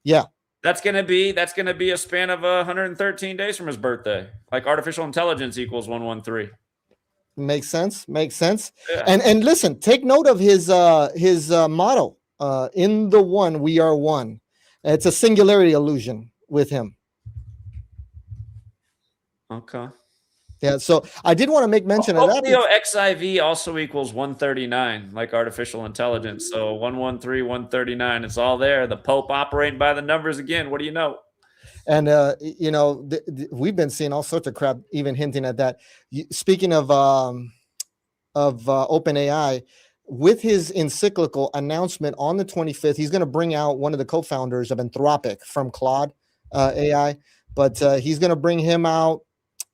Yeah. That's gonna be a span of 113 days from his birthday. Like artificial intelligence equals 113. Makes sense. Yeah. And listen, take note of his motto. In the one, we are one. It's a singularity illusion with him. Okay. Yeah. So I did want to make mention of that. Leo XIV also equals 139, like artificial intelligence. So 113, 139. It's all there. The Pope operating by the numbers again. What do you know? And we've been seeing all sorts of crap, even hinting at that. Speaking of OpenAI, with his encyclical announcement on the 25th, he's going to bring out one of the co-founders of Anthropic from Claude AI, but he's going to bring him out.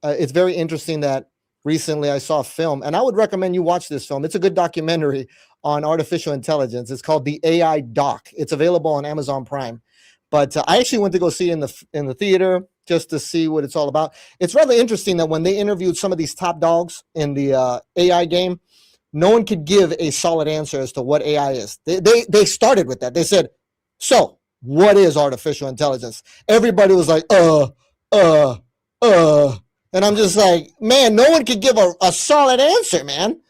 It's very interesting that recently I saw a film, and I would recommend you watch this film. It's a good documentary on artificial intelligence. It's called The AI Doc. It's available on Amazon Prime. But I actually went to go see it in the theater just to see what it's all about. It's rather interesting that when they interviewed some of these top dogs in the AI game, no one could give a solid answer as to what AI is. They started with that. They said, so what is artificial intelligence? Everybody was like, and I'm just like, man, no one could give a solid answer, man.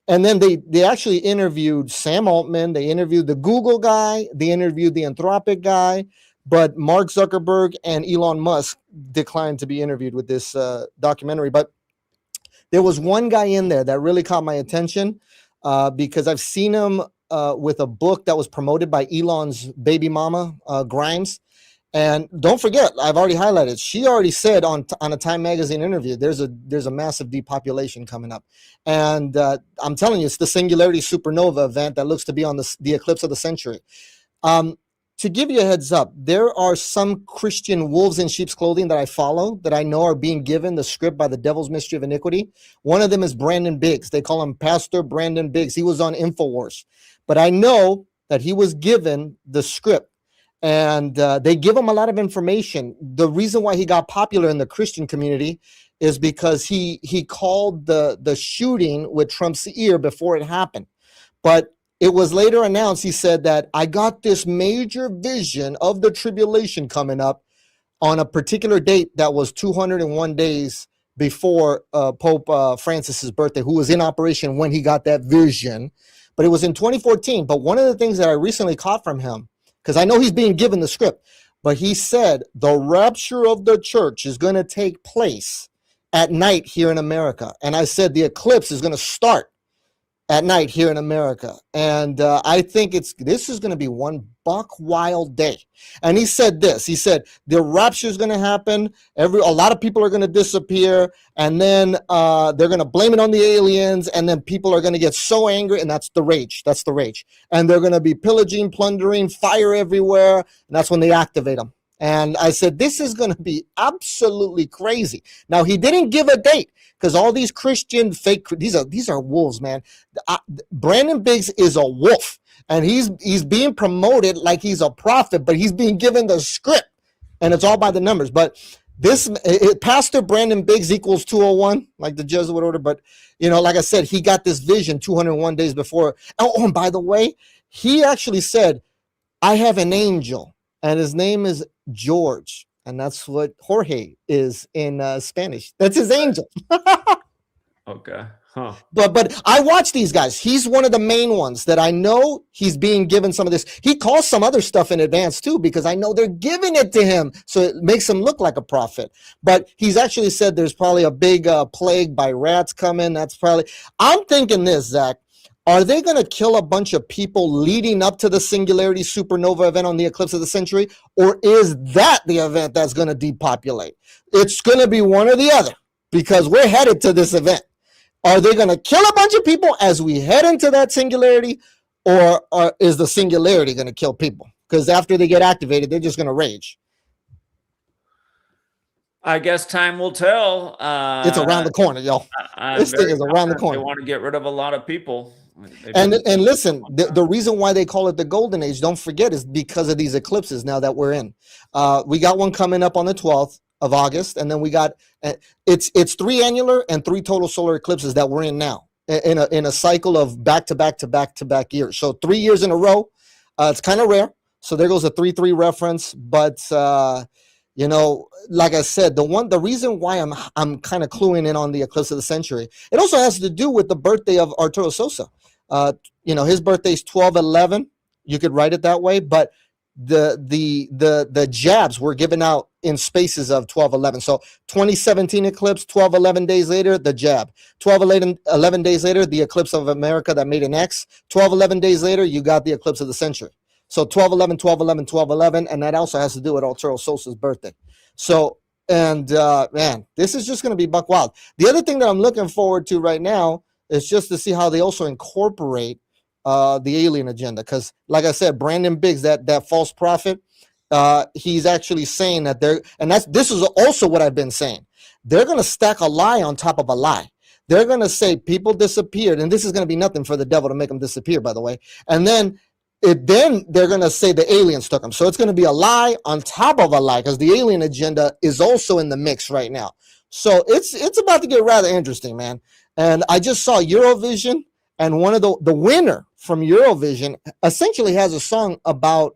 And then they actually interviewed Sam Altman. They interviewed the Google guy. They interviewed the Anthropic guy. But Mark Zuckerberg and Elon Musk declined to be interviewed with this documentary. But there was one guy in there that really caught my attention because I've seen him with a book that was promoted by Elon's baby mama, Grimes. And don't forget, I've already highlighted, she already said on a Time Magazine interview, there's a massive depopulation coming up. And I'm telling you, it's the Singularity Supernova event that looks to be on the eclipse of the century. To give you a heads up, there are some Christian wolves in sheep's clothing that I follow that I know are being given the script by the Devil's Mystery of Iniquity. One of them is Brandon Biggs. They call him Pastor Brandon Biggs. He was on InfoWars. But I know that he was given the script, and they give him a lot of information. The reason why he got popular in the Christian community is because he called the shooting with Trump's ear before it happened. But it was later announced, he said that I got this major vision of the tribulation coming up on a particular date that was 201 days before Pope Francis's birthday, who was in operation when he got that vision. But it was in 2014. But one of the things that I recently caught from him, because I know he's being given the script, but he said the rapture of the church is going to take place at night here in America. And I said the eclipse is going to start at night here in America. And I think this is going to be one buck wild day. And he said this, he said, the rapture is going to happen. A lot of people are going to disappear. And then they're going to blame it on the aliens. And then people are going to get so angry. And that's the rage. That's the rage. And they're going to be pillaging, plundering, fire everywhere. And that's when they activate them. And I said, this is going to be absolutely crazy. Now, he didn't give a date, because all these Christian fake, these are wolves, man. Brandon Biggs is a wolf, and he's being promoted like he's a prophet, but he's being given the script, and it's all by the numbers. But Pastor Brandon Biggs equals 201, like the Jesuit order. But, like I said, he got this vision 201 days before. Oh, and by the way, he actually said, I have an angel, and his name is George. And that's what Jorge is in Spanish. That's his angel. Okay. Huh. But I watch these guys. He's one of the main ones that I know he's being given some of this. He calls some other stuff in advance too, because I know they're giving it to him. So it makes him look like a prophet. But he's actually said there's probably a big plague by rats coming. I'm thinking this, Zach. Are they going to kill a bunch of people leading up to the singularity supernova event on the eclipse of the century? Or is that the event that's going to depopulate? It's going to be one or the other, because we're headed to this event. Are they going to kill a bunch of people as we head into that singularity? Or is the singularity going to kill people? Because after they get activated, they're just going to rage. I guess time will tell. It's around the corner, y'all. This thing is around the corner. They want to get rid of a lot of people. And listen, the reason why they call it the golden age, don't forget, is because of these eclipses now that we're in. We got one coming up on the 12th of August, and then we got it's 3 annular and 3 total solar eclipses that we're in now in a cycle of back to back years. So 3 years in a row. It's kind of rare. So there goes a 3-3 reference, but like I said, the reason why I'm kind of cluing in on the eclipse of the century, it also has to do with the birthday of Arturo Sosa. His birthday's 12/11. You could write it that way, but the jabs were given out in spaces of 12/11. So 2017 eclipse, 12/11 days later, the jab. 11 days later, the eclipse of America that made an X. 11 days later, you got the eclipse of the century. So 12/11, 12/11, 12/11, and that also has to do with Arturo Sosa's birthday. So, and man, this is just going to be buck wild. The other thing that I'm looking forward to right now is just to see how they also incorporate the alien agenda. Because, like I said, Brandon Biggs, that false prophet, he's actually saying that this is also what I've been saying. They're going to stack a lie on top of a lie. They're going to say people disappeared, and this is going to be nothing for the devil to make them disappear, by the way. And then they're going to say the aliens took them. So it's going to be a lie on top of a lie, because the alien agenda is also in the mix right now. So it's about to get rather interesting, man. And I just saw Eurovision, and one of the winner from Eurovision essentially has a song about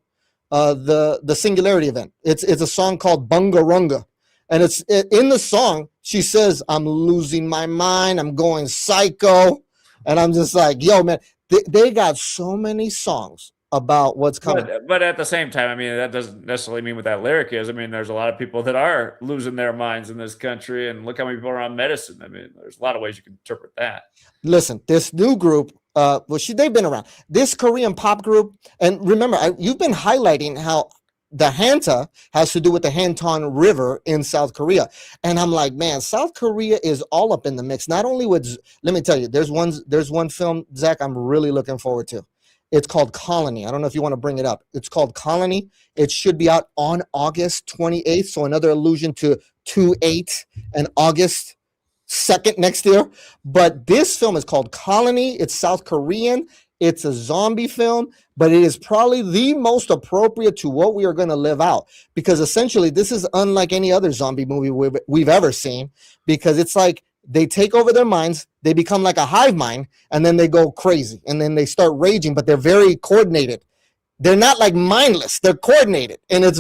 the singularity event. It's a song called Bungarunga. And in the song, she says, I'm losing my mind, I'm going psycho. And I'm just like, yo, man, they got so many songs about what's coming. But at the same time, I mean, that doesn't necessarily mean what that lyric is. I mean, there's a lot of people that are losing their minds in this country, and look how many people are on medicine. I mean, there's a lot of ways you can interpret that. Listen, this new group, they've been around. This Korean pop group, and remember, you've been highlighting how the Hanta has to do with the Hanton River in South Korea. And I'm like, man, South Korea is all up in the mix. Not only with, let me tell you, there's one film, Zach, I'm really looking forward to. It's called Colony. I don't know if you want to bring it up. It's called Colony. It should be out on August 28th. So another allusion to 2/8 and August 2nd next year. But this film is called Colony. It's South Korean. It's a zombie film, but it is probably the most appropriate to what we are going to live out, because essentially this is unlike any other zombie movie we've ever seen, because it's like they take over their minds, they become like a hive mind, and then they go crazy, and then they start raging, but they're very coordinated. They're not like mindless, they're coordinated, and it's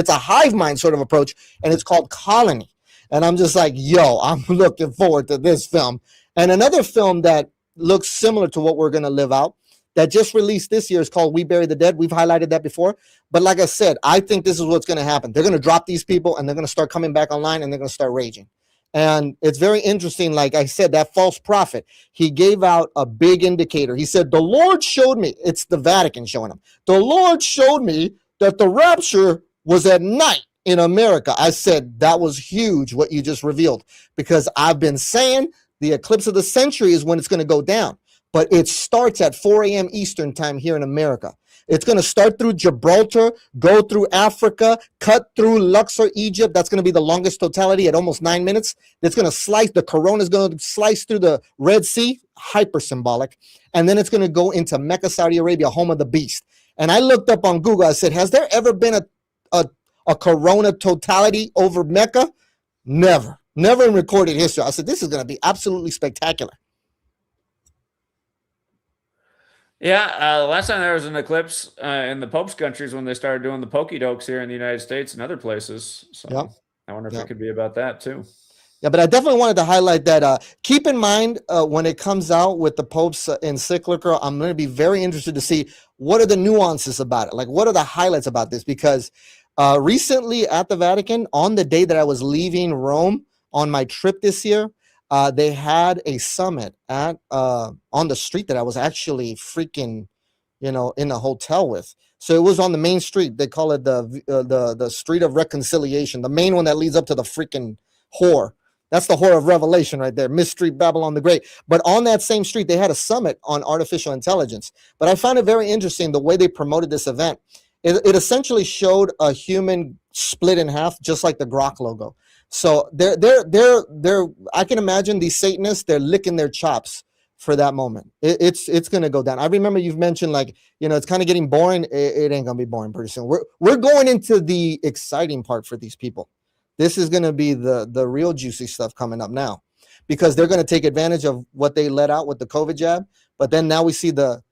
a hive mind sort of approach, and it's called Colony. And I'm just like, yo, I'm looking forward to this film. And another film that looks similar to what we're going to live out that just released this year is called We Bury the Dead. We've highlighted that before. But like I said, I think this is what's going to happen. They're going to drop these people, and they're going to start coming back online, and they're going to start raging. And it's very interesting. Like I said, that false prophet, he gave out a big indicator. He said, the Lord showed me, it's the Vatican showing him, the Lord showed me that the rapture was at night in America. I said, that was huge what you just revealed, because I've been saying the eclipse of the century is when it's going to go down. But it starts at 4 a.m. Eastern time here in America. It's going to start through Gibraltar, go through Africa, cut through Luxor, Egypt. That's going to be the longest totality at almost 9 minutes. It's going to slice, the corona is going to slice through the Red Sea, hyper symbolic. And then it's going to go into Mecca, Saudi Arabia, home of the beast. And I looked up on Google. I said, has there ever been a corona totality over Mecca? Never in recorded history. I said, this is going to be absolutely spectacular. Yeah, last time there was an eclipse in the Pope's countries when they started doing the pokey-dokes here in the United States and other places. So Yep. I wonder if it could be about that too. Yeah, but I definitely wanted to highlight that. Keep in mind when it comes out with the Pope's encyclical, I'm going to be very interested to see what are the nuances about it. Like, what are the highlights about this? Because recently at the Vatican, on the day that I was leaving Rome on my trip this year, they had a summit at on the street that I was actually freaking, in a hotel with. So it was on the main street. They call it the Street of Reconciliation, the main one that leads up to the freaking whore. That's the whore of Revelation right there, Mystery Babylon the Great. But on that same street, they had a summit on artificial intelligence. But I found it very interesting the way they promoted this event. It essentially showed a human split in half, just like the Grok logo. So they're I can imagine these Satanists, they're licking their chops for that moment. It's going to go down. I remember you've mentioned, like, it's kind of getting boring. It ain't going to be boring pretty soon. We're going into the exciting part for these people. This is going to be the real juicy stuff coming up now, because they're going to take advantage of what they let out with the COVID jab. But then now we see the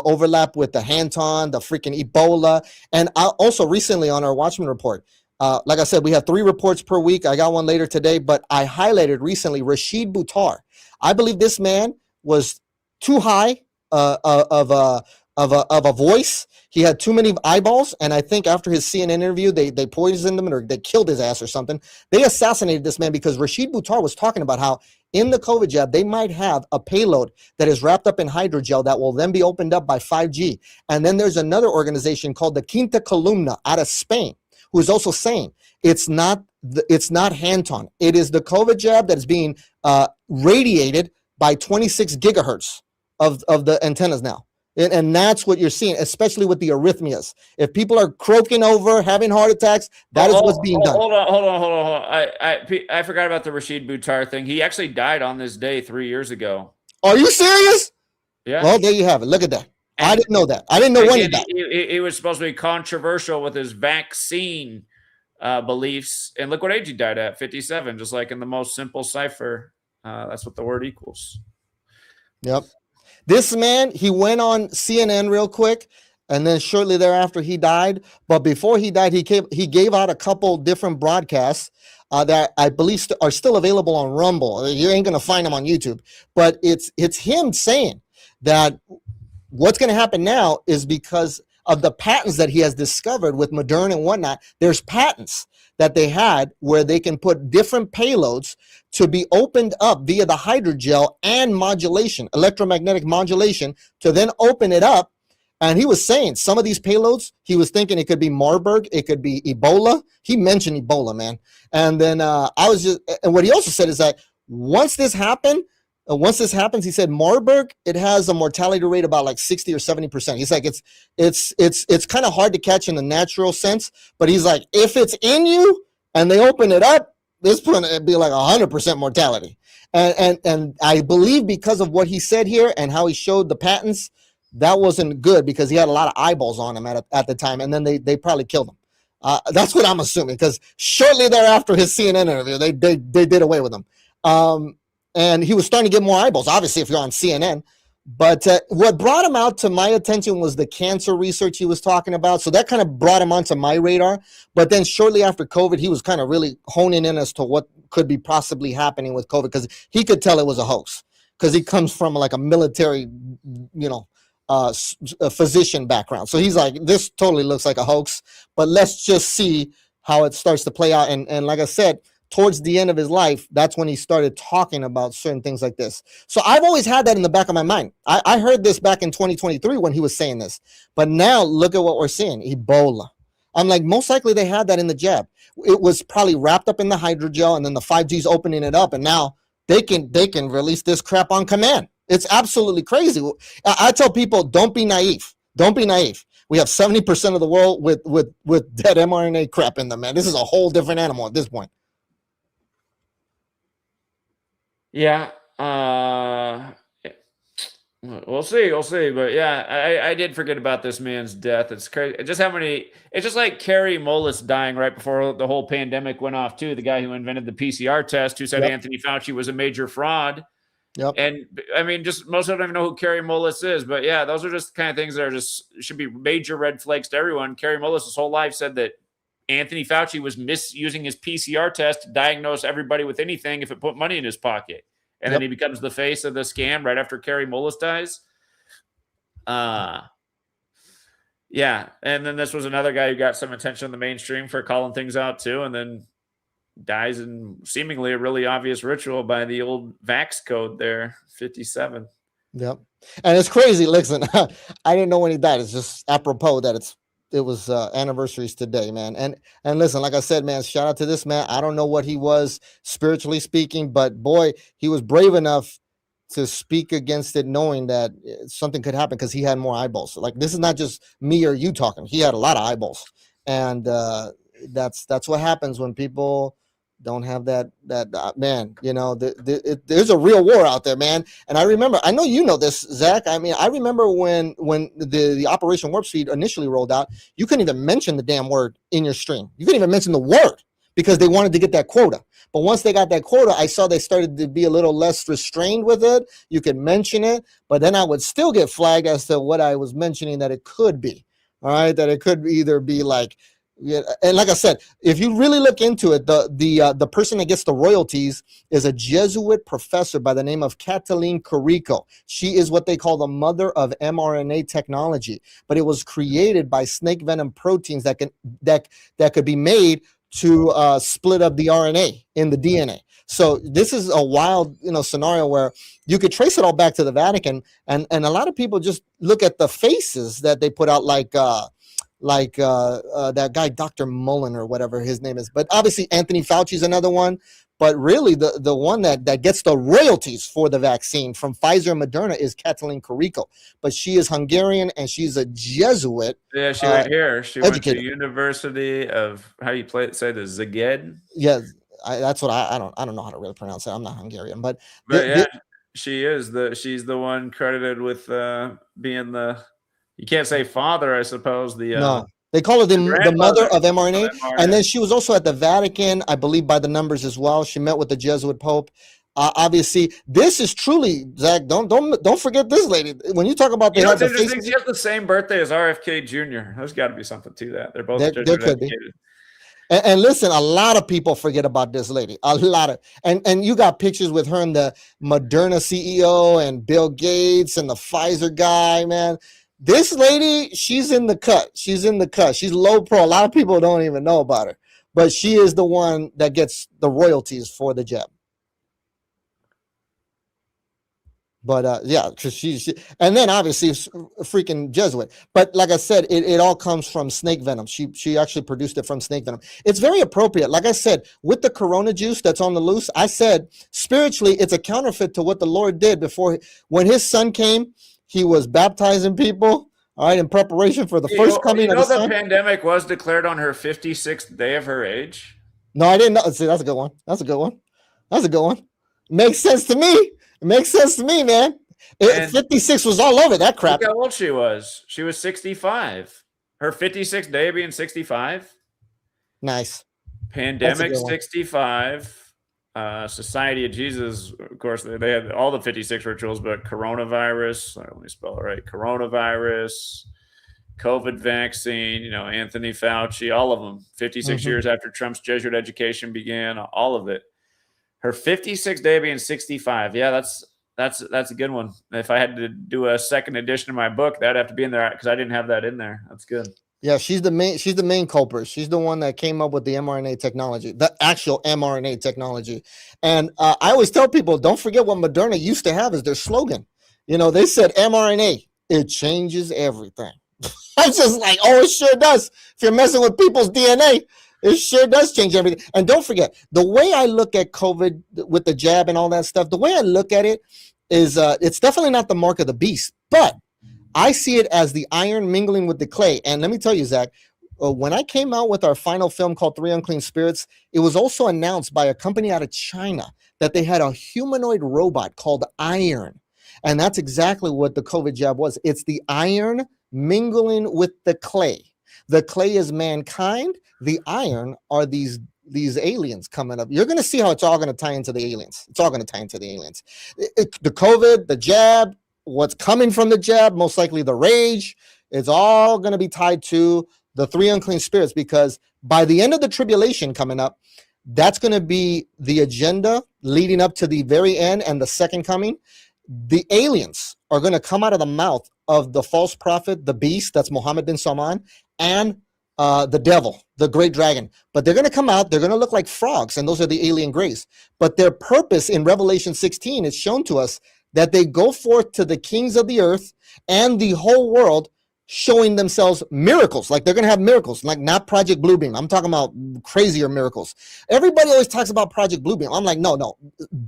overlap with the Hanton, the freaking Ebola. And also recently on our Watchman report, like I said, we have 3 reports per week. I got one later today, but I highlighted recently Rashid Buttar. I believe this man was too high of a voice. He had too many eyeballs, and I think after his CNN interview, they poisoned him or they killed his ass or something. They assassinated this man because Rashid Buttar was talking about how in the COVID jab, they might have a payload that is wrapped up in hydrogel that will then be opened up by 5G. And then there's another organization called the Quinta Columna out of Spain, who is also saying it's not Hanton. It is the COVID jab that is being radiated by 26 gigahertz of the antennas now. And that's what you're seeing, especially with the arrhythmias. If people are croaking over, having heart attacks, that is what's being done. Hold on. I forgot about the Rashid Buttar thing. He actually died on this day 3 years ago. Are you serious? Yeah. Well, there you have it. Look at that. I didn't know that. I didn't know when he died. He was supposed to be controversial with his vaccine beliefs. And look what age he died at, 57, just like in the most simple cipher. That's what the word equals. Yep. This man, he went on CNN real quick, and then shortly thereafter he died. But before he died, he gave out a couple different broadcasts that I believe are still available on Rumble. You ain't gonna find them on YouTube, but it's him saying that what's gonna happen now is because of the patents that he has discovered with Moderna and whatnot. There's patents that they had where they can put different payloads to be opened up via the hydrogel and modulation, electromagnetic modulation, to then open it up. And he was saying some of these payloads, he was thinking it could be Marburg, it could be Ebola. He mentioned Ebola, man. And then and what he also said is that once this happens, he said Marburg, it has a mortality rate about like 60 or 70%. He's like, it's kind of hard to catch in the natural sense, but he's like, if it's in you and they open it up, this point it'd be like 100% mortality. And I believe because of what he said here and how he showed the patents, that wasn't good because he had a lot of eyeballs on him at the time, and then they probably killed him. That's what I'm assuming, because shortly thereafter his CNN interview, they did away with him. And he was starting to get more eyeballs, obviously, if you're on CNN. But what brought him out to my attention was the cancer research he was talking about. So that kind of brought him onto my radar. But then shortly after COVID, he was kind of really honing in as to what could be possibly happening with COVID, because he could tell it was a hoax, because he comes from like a military, a physician background. So he's like, this totally looks like a hoax, but let's just see how it starts to play out. And like I said, towards the end of his life, that's when he started talking about certain things like this. So I've always had that in the back of my mind. I heard this back in 2023 when he was saying this, but now look at what we're seeing, Ebola. I'm like, most likely they had that in the jab. It was probably wrapped up in the hydrogel, and then the 5G's opening it up, and now they can release this crap on command. It's absolutely crazy. I tell people, don't be naive. Don't be naive. We have 70% of the world with dead mRNA crap in them, man. This is a whole different animal at this point. Yeah. We'll see. But yeah, I did forget about this man's death. It's crazy. Just how many, it's just like Kerry Mullis dying right before the whole pandemic went off too. The guy who invented the PCR test, who said Anthony Fauci was a major fraud. Yep. And I mean, just most of them don't even know who Kerry Mullis is, but yeah, those are just the kind of things that are just should be major red flags to everyone. Kerry Mullis his whole life said that Anthony Fauci was misusing his PCR test to diagnose everybody with anything if it put money in his pocket. And then he becomes the face of the scam right after Kerry Mullis dies. Yeah. And then this was another guy who got some attention in the mainstream for calling things out too, and then dies in seemingly a really obvious ritual by the old Vax code there, 57. Yep. And it's crazy. Listen, I didn't know when he died. It's just apropos that it was anniversaries today, man. And listen, like I said, man, shout out to this man. I don't know what he was spiritually speaking, but boy, he was brave enough to speak against it, knowing that something could happen, because he had more eyeballs. Like, this is not just me or you talking. He had a lot of eyeballs. And that's what happens when people don't have that man, there's a real war out there, man. And I remember, I know you know this, Zach. I mean, I remember when the Operation Warp Speed initially rolled out, you couldn't even mention the damn word in your stream. You couldn't even mention the word, because they wanted to get that quota. But once they got that quota, I saw they started to be a little less restrained with it. You could mention it, but then I would still get flagged as to what I was mentioning that it could be. All right, that it could either be like, yeah, and like I said, if you really look into it, the person that gets the royalties is a Jesuit professor by the name of Kathleen Carrico. She is what they call the mother of mRNA technology, but it was created by snake venom proteins that could be made to split up the RNA in the DNA. So this is a wild, scenario where you could trace it all back to the Vatican, and a lot of people just look at the faces that they put out, like that guy, Dr. Mullen or whatever his name is. But obviously Anthony Fauci is another one. But really the one that gets the royalties for the vaccine from Pfizer and Moderna is Kathleen Carrico. But she is Hungarian, and she's a Jesuit. Yeah, she went here. She educator. went to University of, how do you say the Szeged? Yeah, that's what I don't know how to really pronounce it. I'm not Hungarian, but she's the one credited with being the, you can't say father, I suppose. No, they call her the mother of mRNA. And then she was also at the Vatican, I believe, by the numbers as well. She met with the Jesuit Pope. Obviously, this is truly, Zach. Don't forget this lady. When you talk about she has the same birthday as RFK Jr. There's got to be something to that. They're both there could be. And listen, a lot of people forget about this lady. A lot of, and you got pictures with her and the Moderna CEO and Bill Gates and the Pfizer guy, man. This lady, she's in the cut. She's low pro. A lot of people don't even know about her, but she is the one that gets the royalties for the jab. But yeah, because she and then obviously a freaking Jesuit. But like I said, it all comes from snake venom. She actually produced it from snake venom. It's very appropriate. Like I said, with the Corona juice that's on the loose, I said spiritually, it's a counterfeit to what the Lord did before. When his son came, he was baptizing people, all right, in preparation for the first coming of the Son. The pandemic was declared on her 56th day of her age. No, I didn't know. See, that's a good one. Makes sense to me. Man. And 56 was all over that crap. look how old she was. She was 65. Her 56th day being 65. Nice. Pandemic good one. 65. Society of Jesus, of course, they had all the 56 rituals, but coronavirus, let me spell it right, coronavirus, COVID vaccine, Anthony Fauci, all of them, 56 years after Trump's Jesuit education began, all of it. Her 56th day being 65. Yeah, that's a good one. If I had to do a second edition of my book, that'd have to be in there because I didn't have that in there. That's good. Yeah, she's the main culprit. She's the one that came up with the mRNA technology, the actual mRNA technology. And I always tell people, don't forget what Moderna used to have as their slogan. They said mRNA, it changes everything. I'm just like, oh, it sure does. If you're messing with people's DNA, it sure does change everything. And don't forget, the way I look at COVID with the jab and all that stuff, the way I look at it is it's definitely not the mark of the beast, but I see it as the iron mingling with the clay. And let me tell you, Zach, when I came out with our final film called Three Unclean Spirits, it was also announced by a company out of China that they had a humanoid robot called Iron. And that's exactly what the COVID jab was. It's the iron mingling with the clay. The clay is mankind. The iron are these aliens coming up. You're going to see how it's all going to tie into the aliens. It's all going to tie into the aliens. The COVID, the jab, what's coming from the jab, most likely the rage, it's all going to be tied to the three unclean spirits, because by the end of the tribulation coming up, that's going to be the agenda leading up to the very end and the second coming. The aliens are going to come out of the mouth of the false prophet, the beast, that's Mohammed bin Salman, and the devil, the great dragon. But they're going to come out, they're going to look like frogs, and those are the alien grace. But their purpose in Revelation 16 is shown to us that they go forth to the kings of the earth and the whole world, showing themselves miracles. Like they're going to have miracles, like not Project Bluebeam. I'm talking about crazier miracles. Everybody always talks about Project Bluebeam. I'm like, no.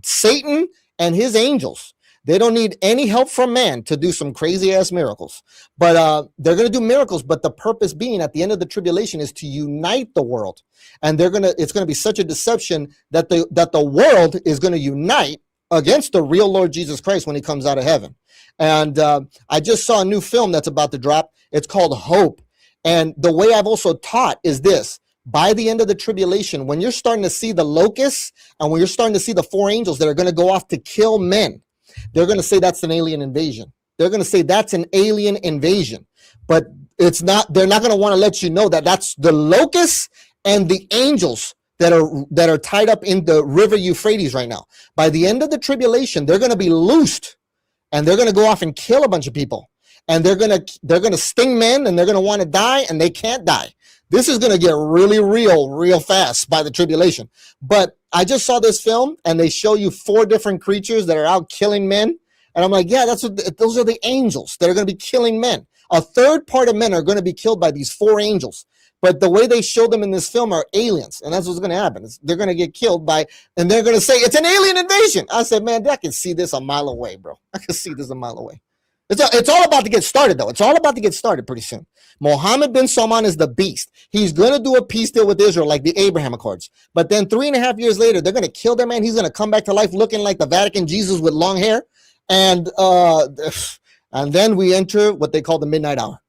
Satan and his angels, they don't need any help from man to do some crazy ass miracles. But they're going to do miracles. But the purpose being at the end of the tribulation is to unite the world. And it's going to be such a deception that the world is going to unite against the real Lord Jesus Christ when he comes out of heaven. And I just saw a new film that's about to drop. It's called Hope. And the way I've also taught is this: by the end of the tribulation, when you're starting to see the locusts and when you're starting to see the four angels that are going to go off to kill men, they're going to say that's an alien invasion. They're going to say that's an alien invasion. But it's not. They're not going to want to let you know that that's the locusts and the angels that are tied up in the river Euphrates right now. By the end of the tribulation, they're going to be loosed, and they're going to go off and kill a bunch of people, and they're going to sting men, and they're going to want to die, and they can't die. This is going to get really real fast by the tribulation. But I just saw this film, and they show you 4 different creatures that are out killing men, and I'm like, yeah, those are the angels that are going to be killing men. A third part of men are going to be killed by these 4 angels. But the way they show them in this film are aliens, and that's what's going to happen. They're going to get killed and they're going to say it's an alien invasion. I said, man, I can see this a mile away, bro. I can see this a mile away. It's all about to get started, though. It's all about to get started pretty soon. Mohammed bin Salman is the beast. He's going to do a peace deal with Israel like the Abraham Accords. But then 3.5 years later, they're going to kill their man. He's going to come back to life looking like the Vatican Jesus with long hair. And then we enter what they call the midnight hour.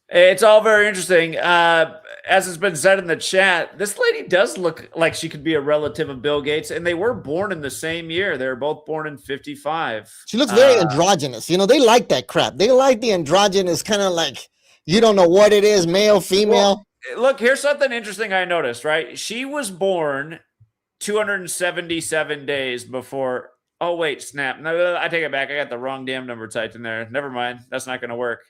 It's all very interesting. As has been said in the chat, this lady does look like she could be a relative of Bill Gates, and they were born in the same year. They were both born in 55. She looks very androgynous. They like that crap. They like the androgynous kind of like, you don't know what it is, male, female. Well, look, here's something interesting I noticed, right? She was born 277 days before. Oh, wait, snap. No, I take it back. I got the wrong damn number typed in there. Never mind. That's not going to work.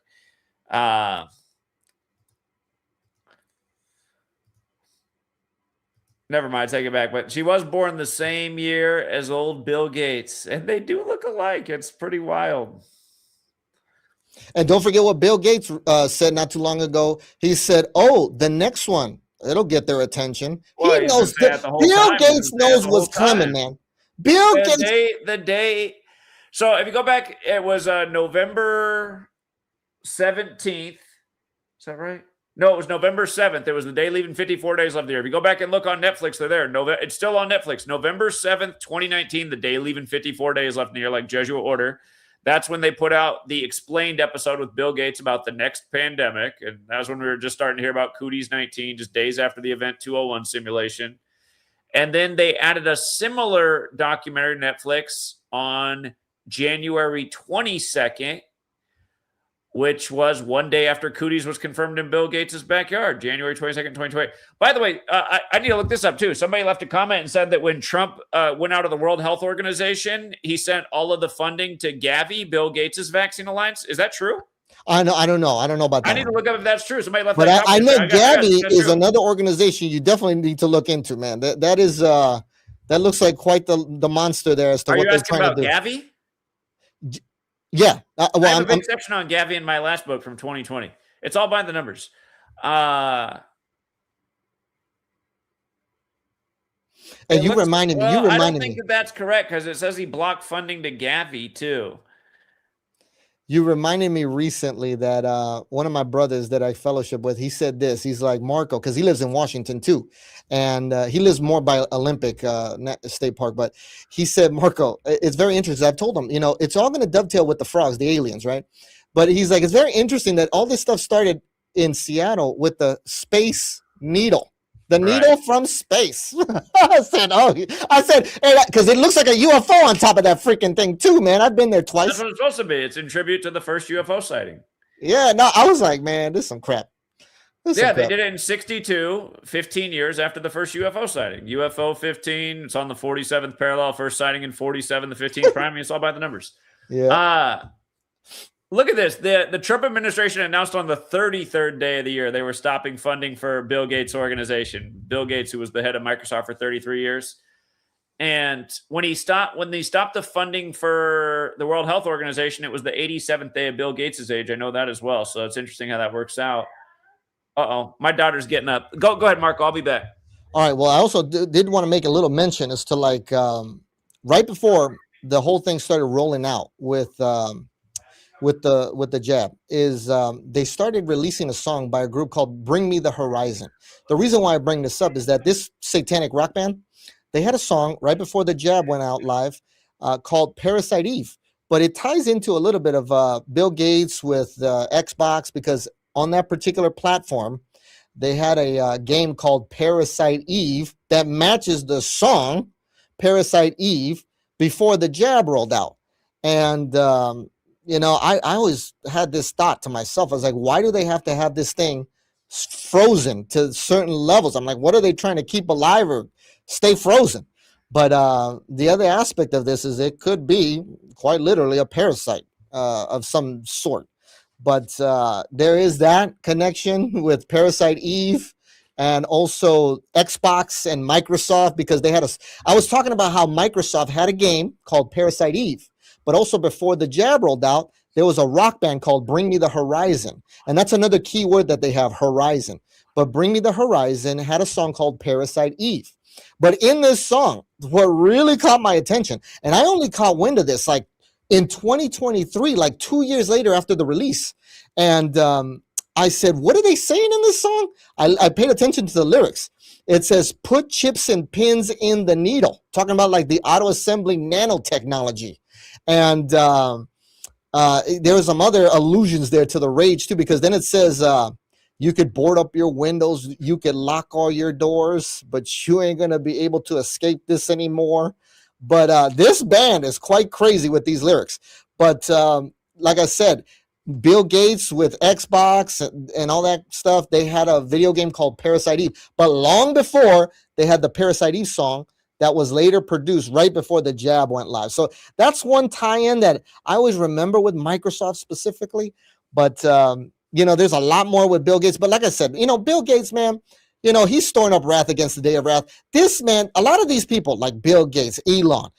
Never mind, take it back. But she was born the same year as old Bill Gates, and they do look alike. It's pretty wild. And don't forget what Bill Gates said not too long ago. He said, "Oh, the next one, it'll get their attention." Well, he knows that. Bill Gates knows what's coming, man. Bill Gates. The day. So if you go back, it was November 17th. Is that right? No, it was November 7th. It was the day leaving 54 days left of the year. If you go back and look on Netflix, they're there. It's still on Netflix. November 7th, 2019, the day leaving 54 days left in the year, like Jesuit order. That's when they put out the explained episode with Bill Gates about the next pandemic. And that was when we were just starting to hear about Cooties 19, just days after the Event 201 simulation. And then they added a similar documentary Netflix on January 22nd, which was one day after Cooties was confirmed in Bill Gates' backyard, January 22nd, 2020. By the way, I need to look this up too. Somebody left a comment and said that when Trump went out of the World Health Organization, he sent all of the funding to Gavi, Bill Gates' vaccine alliance. Is that true? I don't know about that. I need to look up if that's true. Somebody left But that I comment. know Gavi is true. another organization you definitely need to look into, man. That is that looks like quite the monster there as to Are what you they're asking trying about to do. Gavi? Yeah. I Well, have a big section on Gavi in my last book from 2020. It's all by the numbers. and It you looks- reminded me. well, You I don't reminded think me. that's correct because it says he blocked funding to Gavi too. You reminded me recently that one of my brothers that I fellowship with, he said this. He's like, Marco, because he lives in Washington too, and he lives more by Olympic State Park. But he said, Marco, it's very interesting. I've told him, it's all going to dovetail with the frogs, the aliens, right? But he's like, it's very interesting that all this stuff started in Seattle with the space needle. The needle from space. I said, hey, because it looks like a UFO on top of that freaking thing too, man. I've been there twice. That's what it's supposed to be. It's in tribute to the first UFO sighting. Yeah, no, I was like, man, this is some crap. They did it in 62, 15 years after the first UFO sighting. UFO 15, it's on the 47th parallel, first sighting in 47, the 15th prime. It's all by the numbers. Yeah. Look at this. The Trump administration announced on the 33rd day of the year they were stopping funding for Bill Gates' organization. Bill Gates, who was the head of Microsoft for 33 years. And when they stopped the funding for the World Health Organization, it was the 87th day of Bill Gates' age. I know that as well. So it's interesting how that works out. Uh-oh, my daughter's getting up. Go ahead, Marco. I'll be back. All right. Well, I also did want to make a little mention as to like right before the whole thing started rolling out with the jab is they started releasing a song by a group called Bring Me the Horizon. The reason why I bring this up is that this satanic rock band, they had a song right before the jab went out live called Parasite Eve, but it ties into a little bit of Bill Gates with Xbox, because on that particular platform, they had a game called Parasite Eve that matches the song Parasite Eve before the jab rolled out. And I always had this thought to myself. I was like, why do they have to have this thing frozen to certain levels? I'm like, what are they trying to keep alive or stay frozen? But the other aspect of this is it could be quite literally a parasite of some sort. But there is that connection with Parasite Eve and also Xbox and Microsoft, because they had I was talking about how Microsoft had a game called Parasite Eve. But also before the jab rolled out, there was a rock band called Bring Me the Horizon. And that's another key word that they have, horizon. But Bring Me the Horizon had a song called Parasite Eve. But in this song, what really caught my attention, and I only caught wind of this like in 2023, like 2 years later after the release. And I said, what are they saying in this song? I paid attention to the lyrics. It says, put chips and pins in the needle. Talking about like the auto assembly nanotechnology. And there were some other allusions there to the rage too, because then it says you could board up your windows, you could lock all your doors, but you ain't gonna be able to escape this anymore. But this band is quite crazy with these lyrics. But like I said, Bill Gates with Xbox and all that stuff, they had a video game called Parasite Eve. But long before, they had the Parasite Eve song that was later produced right before the jab went live. So that's one tie-in that I always remember with Microsoft specifically. But, there's a lot more with Bill Gates. But like I said, Bill Gates, man, he's storing up wrath against the day of wrath. This man, a lot of these people like Bill Gates, Elon,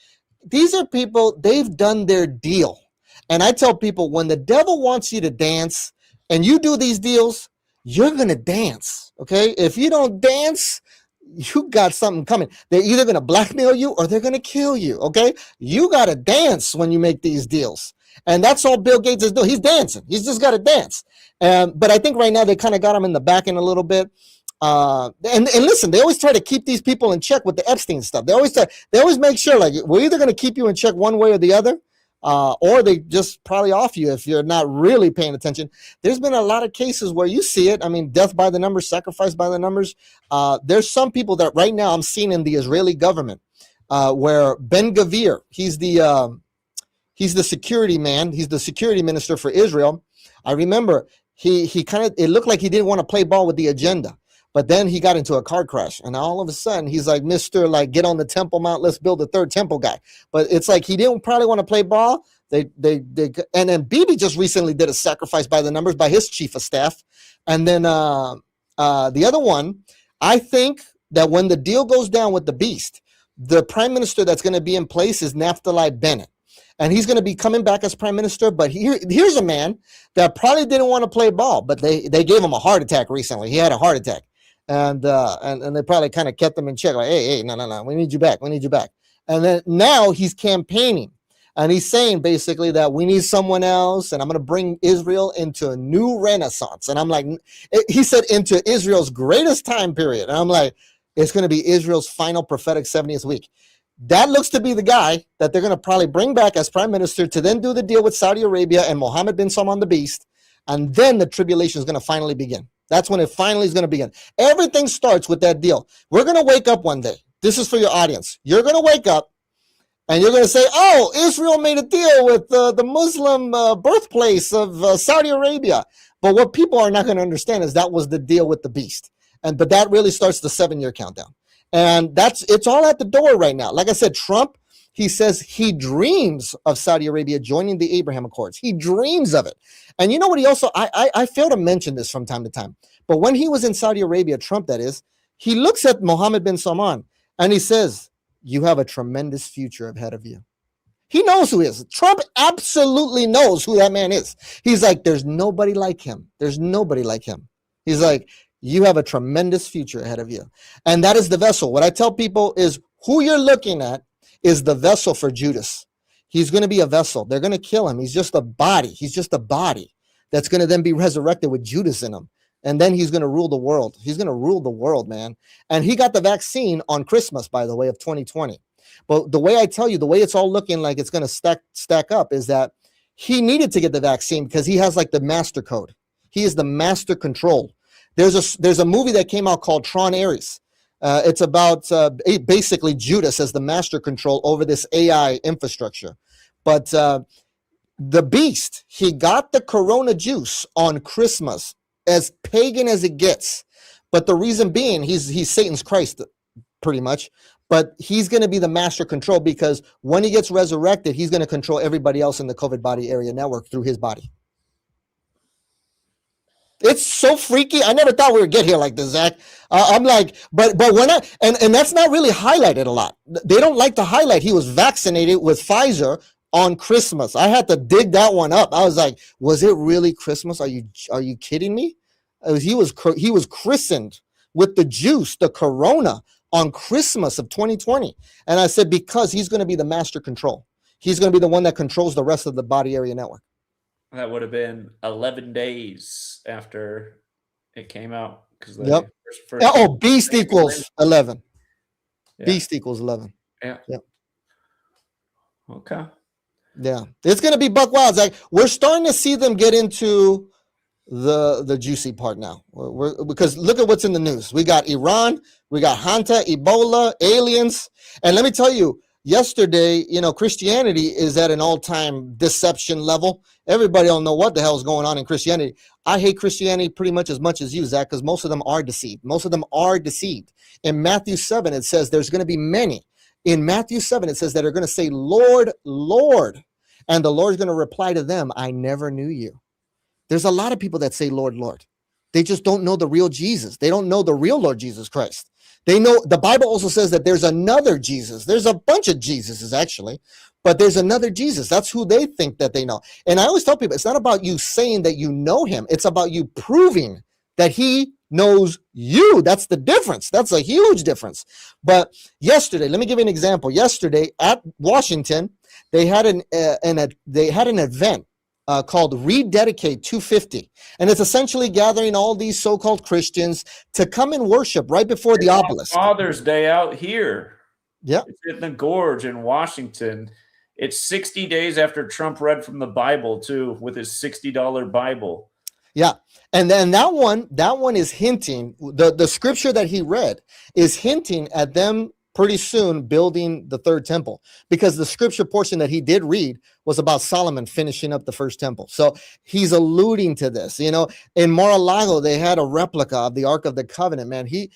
these are people, they've done their deal. And I tell people, when the devil wants you to dance and you do these deals, you're going to dance. Okay. If you don't dance, you got something coming. They're either going to blackmail you or they're going to kill you. Okay. You got to dance when you make these deals. And that's all Bill Gates is doing. He's dancing. He's just got to dance. But I think right now they kind of got him in the back end a little bit. And listen, they always try to keep these people in check with the Epstein stuff. They always make sure, like, we're either going to keep you in check one way or the other, or they just probably off you if you're not really paying attention. There's been a lot of cases where you see it. I mean, death by the numbers, sacrifice by the numbers. There's some people that right now I'm seeing in the Israeli government, where Ben Gavir, he's the security man. He's the security minister for Israel. I remember he kind of, it looked like he didn't want to play ball with the agenda. But then he got into a car crash, and all of a sudden he's like, Mr. like, get on the Temple Mount, let's build a third temple guy. But it's like he didn't probably want to play ball. And then Bibi just recently did a sacrifice by the numbers by his chief of staff. And then the other one, I think that when the deal goes down with the beast, the prime minister that's going to be in place is Naftali Bennett. And he's going to be coming back as prime minister. But here's a man that probably didn't want to play ball, but they gave him a heart attack recently. He had a heart attack. And they probably kind of kept him in check, like, hey, no, we need you back. And then now he's campaigning, and he's saying basically that we need someone else, and I'm going to bring Israel into a new renaissance. And I'm like, he said into Israel's greatest time period. And I'm like, it's going to be Israel's final prophetic 70th week. That looks to be the guy that they're going to probably bring back as prime minister to then do the deal with Saudi Arabia and Mohammed bin Salman the Beast. And then the tribulation is going to finally begin. That's when it finally is going to begin. Everything starts with that deal. We're going to wake up one day. This is for your audience. You're going to wake up and you're going to say, oh, Israel made a deal with the Muslim birthplace of Saudi Arabia. But what people are not going to understand is that was the deal with the beast. But that really starts the 7-year countdown. And it's all at the door right now. Like I said, Trump, he says he dreams of Saudi Arabia joining the Abraham Accords. He dreams of it. And you know what he also, I fail to mention this from time to time, but when he was in Saudi Arabia, Trump that is, he looks at Mohammed bin Salman and he says, you have a tremendous future ahead of you. He knows who he is. Trump absolutely knows who that man is. He's like, there's nobody like him. There's nobody like him. He's like, you have a tremendous future ahead of you. And that is the vessel. What I tell people is who you're looking at is the vessel for Judas. He's going to be a vessel. They're going to kill him. He's just a body. He's just a body that's going to then be resurrected with Judas in him. And then he's going to rule the world. He's going to rule the world, man. And he got the vaccine on Christmas, by the way, of 2020. But the way I tell you, the way it's all looking like it's going to stack up is that he needed to get the vaccine because he has like the master code. He is the master control. There's a movie that came out called Tron Ares. It's about basically Judas as the master control over this AI infrastructure. But the beast, he got the corona juice on Christmas, as pagan as it gets. But the reason being, he's Satan's Christ, pretty much. But he's going to be the master control because when he gets resurrected, he's going to control everybody else in the COVID body area network through his body. It's so freaky. I never thought we would get here like this, Zach. I'm like, but when and that's not really highlighted a lot. They don't like to highlight he was vaccinated with Pfizer on Christmas. I had to dig that one up. I was like, was it really Christmas? Are you kidding me? He was christened with the juice, the corona, on Christmas of 2020. And I said, because he's going to be the master control. He's going to be the one that controls the rest of the body area network. That would have been 11 days after it came out. Yep. Beast equals 11. Yeah. Beast equals 11. Yeah. Yep. Okay. Yeah. It's going to be buck wild. Like, we're starting to see them get into the juicy part now. Because look at what's in the news. We got Iran, we got Hanta, Ebola, aliens. And let me tell you, yesterday, Christianity is at an all-time deception level. Everybody don't know what the hell is going on in Christianity. I hate Christianity pretty much as you, Zach, because most of them are deceived. Most of them are deceived. In Matthew 7, it says there's going to be many. In Matthew 7, it says that are going to say, Lord, Lord. And the Lord's going to reply to them, I never knew you. There's a lot of people that say, Lord, Lord. They just don't know the real Jesus. They don't know the real Lord Jesus Christ. They know the Bible also says that there's another Jesus. There's a bunch of Jesuses actually, but there's another Jesus. That's who they think that they know. And I always tell people, it's not about you saying that you know him. It's about you proving that he knows you. That's the difference. That's a huge difference. But yesterday, let me give you an example. Yesterday at Washington, they had an event called Rededicate 250, and it's essentially gathering all these so-called Christians to come and worship right before the obelisk. Father's Day out here. Yeah, it's in the Gorge in Washington. It's 60 days after Trump read from the Bible too, with his $60 Bible. yeah, and then that one is hinting, the scripture that he read is hinting at them pretty soon building the third temple, because the scripture portion that he did read was about Solomon finishing up the first temple. So he's alluding to this. You know, in Mar-a-Lago, they had a replica of the Ark of the Covenant, man. He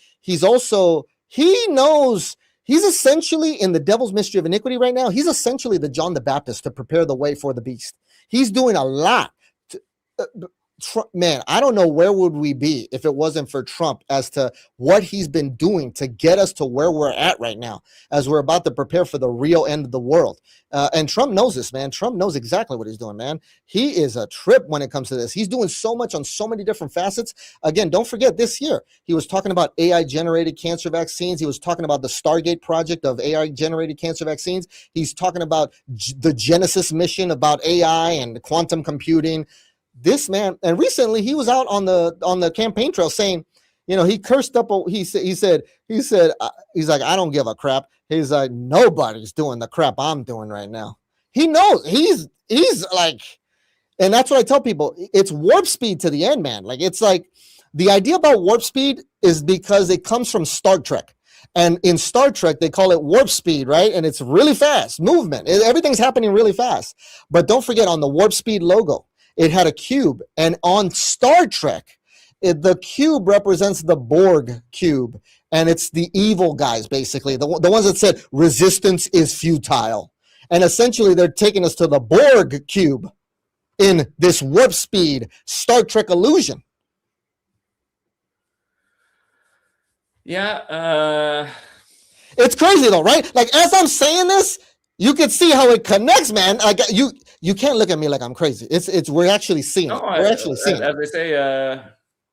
knows he's essentially in the devil's mystery of iniquity right now. He's essentially the John the Baptist to prepare the way for the beast. He's doing a lot to, man, I don't know where would we be if it wasn't for Trump as to what he's been doing to get us to where we're at right now, as we're about to prepare for the real end of the world. And Trump knows this, man. Trump knows exactly what he's doing, man. He is a trip when it comes to this. He's doing so much on so many different facets. Again, don't forget this year, he was talking about AI-generated cancer vaccines. He was talking about the Stargate project of AI-generated cancer vaccines. He's talking about the Genesis mission about AI and quantum computing. This man, and recently he was out on the campaign trail saying, you know, he cursed up. He said, he's like, I don't give a crap. He's like, nobody's doing the crap I'm doing right now. He knows he's like, and that's what I tell people. It's warp speed to the end, man. Like, it's like the idea about warp speed is because it comes from Star Trek. And in Star Trek, they call it warp speed, right? And it's really fast movement. Everything's happening really fast. But don't forget, on the warp speed logo, it had a cube, and on Star Trek, the cube represents the Borg cube, and it's the evil guys, basically, the ones that said resistance is futile. And essentially, they're taking us to the Borg cube in this warp speed Star Trek illusion. Yeah. It's crazy, though, right? Like, as I'm saying this, you can see how it connects, man. Like, you can't look at me like I'm crazy. We're actually seeing it. We're actually seeing it. As they say,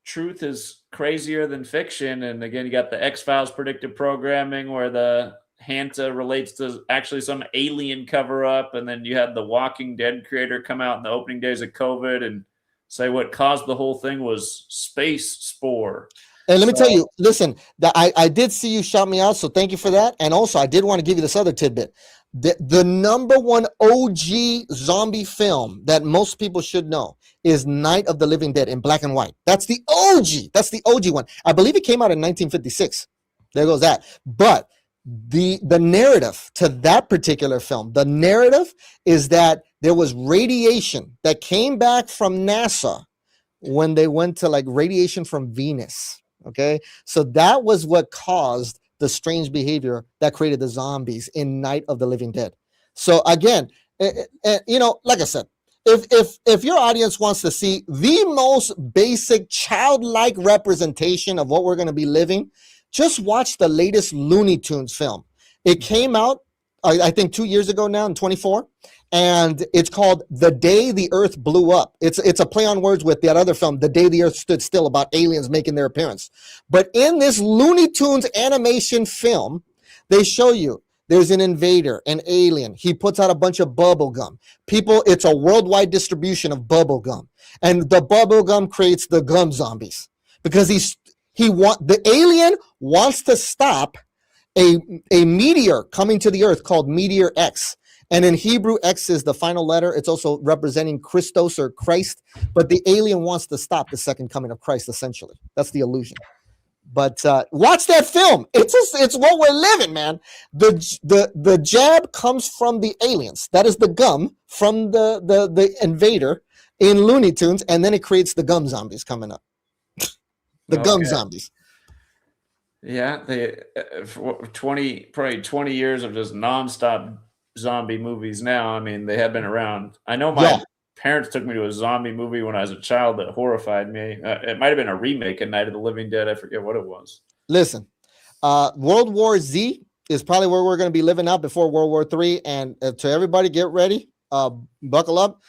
truth is crazier than fiction. And again, you got the X-Files predictive programming where the Hanta relates to actually some alien cover-up. And then you had the Walking Dead creator come out in the opening days of COVID and say what caused the whole thing was space spore. And let me tell you, listen, I did see you shout me out, so thank you for that. And also, I did want to give you this other tidbit. The number one OG zombie film that most people should know is Night of the Living Dead in black and white. That's the OG. That's the OG one. I believe it came out in 1956. There goes that. But the narrative to that particular film, the narrative is that there was radiation that came back from NASA when they went to like radiation from Venus. Okay, so that was what caused the strange behavior that created the zombies in Night of the Living Dead. So again, you know, like I said, if your audience wants to see the most basic childlike representation of what we're going to be living, just watch the latest Looney Tunes film. It came out, I think 2 years ago now in 24, and it's called The Day the Earth Blew Up. It's a play on words with that other film, The Day the Earth Stood Still, about aliens making their appearance. But in this Looney Tunes animation film, they show you there's an invader, an alien. He puts out a bunch of bubble gum. People, it's a worldwide distribution of bubble gum. And the bubble gum creates the gum zombies because the alien wants to stop a meteor coming to the earth called Meteor X. And in Hebrew, X is the final letter. It's also representing Christos or Christ. But the alien wants to stop the second coming of Christ, essentially. That's the illusion. But watch that film. It's what we're living, man. The jab comes from the aliens. That is the gum from the invader in Looney Tunes. And then it creates the gum zombies coming up. Gum zombies. Yeah, they probably 20 years of just nonstop zombie movies now. I mean, they have been around. I know my parents took me to a zombie movie when I was a child that horrified me. It might have been a remake of Night of the Living Dead. I forget what it was. Listen, World War Z is probably where we're going to be living out before World War III. And to everybody, get ready, buckle up.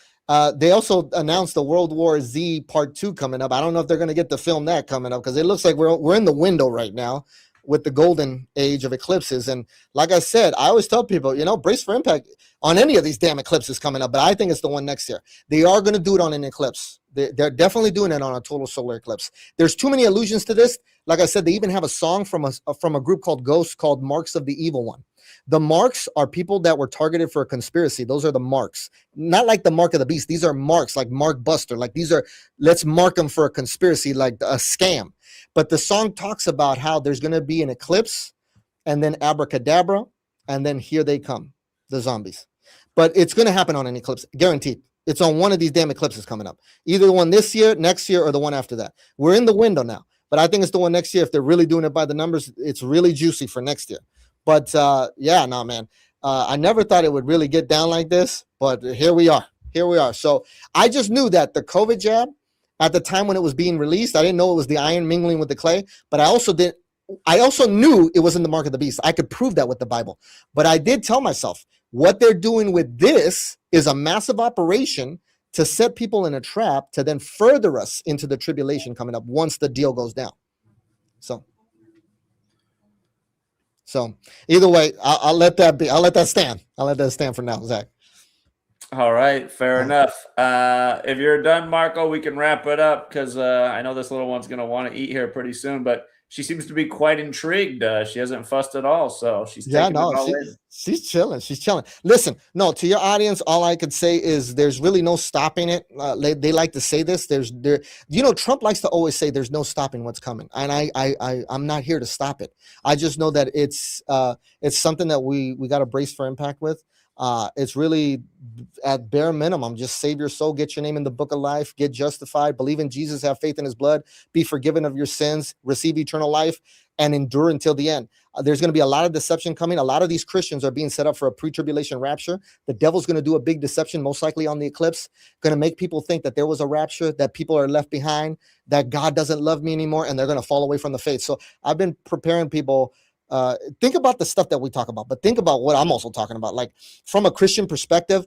They also announced the World War Z Part 2 coming up. I don't know if they're going to get to film that coming up because it looks like we're in the window right now. with the golden age of eclipses. And like I said, I always tell people, brace for impact on any of these damn eclipses coming up, but I think it's the one next year. They are going to do it on an eclipse. They're definitely doing it on a total solar eclipse. There's too many allusions to this. Like I said, they even have a song from a group called Ghosts called Marks of the Evil One. The marks are people that were targeted for a conspiracy. Those are the marks, not like the mark of the beast. These are marks like Mark Buster. Like these are, let's mark them for a conspiracy, like a scam. But the song talks about how there's going to be an eclipse and then abracadabra. And then here they come, the zombies. But it's going to happen on an eclipse, guaranteed. It's on one of these damn eclipses coming up. Either the one this year, next year, or the one after that. We're in the window now. But I think it's the one next year. If they're really doing it by the numbers, it's really juicy for next year. But yeah, no, man. I never thought it would really get down like this. But here we are. Here we are. So I just knew that the COVID jab, at the time when it was being released, I didn't know it was the iron mingling with the clay. But I also knew it was in the mark of the beast. I could prove that with the Bible. But I did tell myself, what they're doing with this is a massive operation to set people in a trap to then further us into the tribulation coming up once the deal goes down. So either way, I'll let that be. I'll let that stand. I'll let that stand for now, Zach. All right, fair enough. If you're done, Marco, we can wrap it up because I know this little one's going to want to eat here pretty soon, but she seems to be quite intrigued. She hasn't fussed at all, so she's taking it all in. She's chilling. She's chilling. Listen, no, to your audience, all I could say is there's really no stopping it. They like to say this. Trump likes to always say there's no stopping what's coming, and I'm not here to stop it. I just know that it's something that we got to brace for impact with. It's really at bare minimum, just save your soul, get your name in the book of life, get justified, believe in Jesus, have faith in his blood, be forgiven of your sins, receive eternal life, and endure until the end. There's going to be a lot of deception coming. A lot of these Christians are being set up for a pre-tribulation rapture. The devil's going to do a big deception, most likely on the eclipse, going to make people think that there was a rapture, that people are left behind, that God doesn't love me anymore, and they're going to fall away from the faith. So I've been preparing people. Think about the stuff that we talk about, but think about what I'm also talking about. Like from a Christian perspective,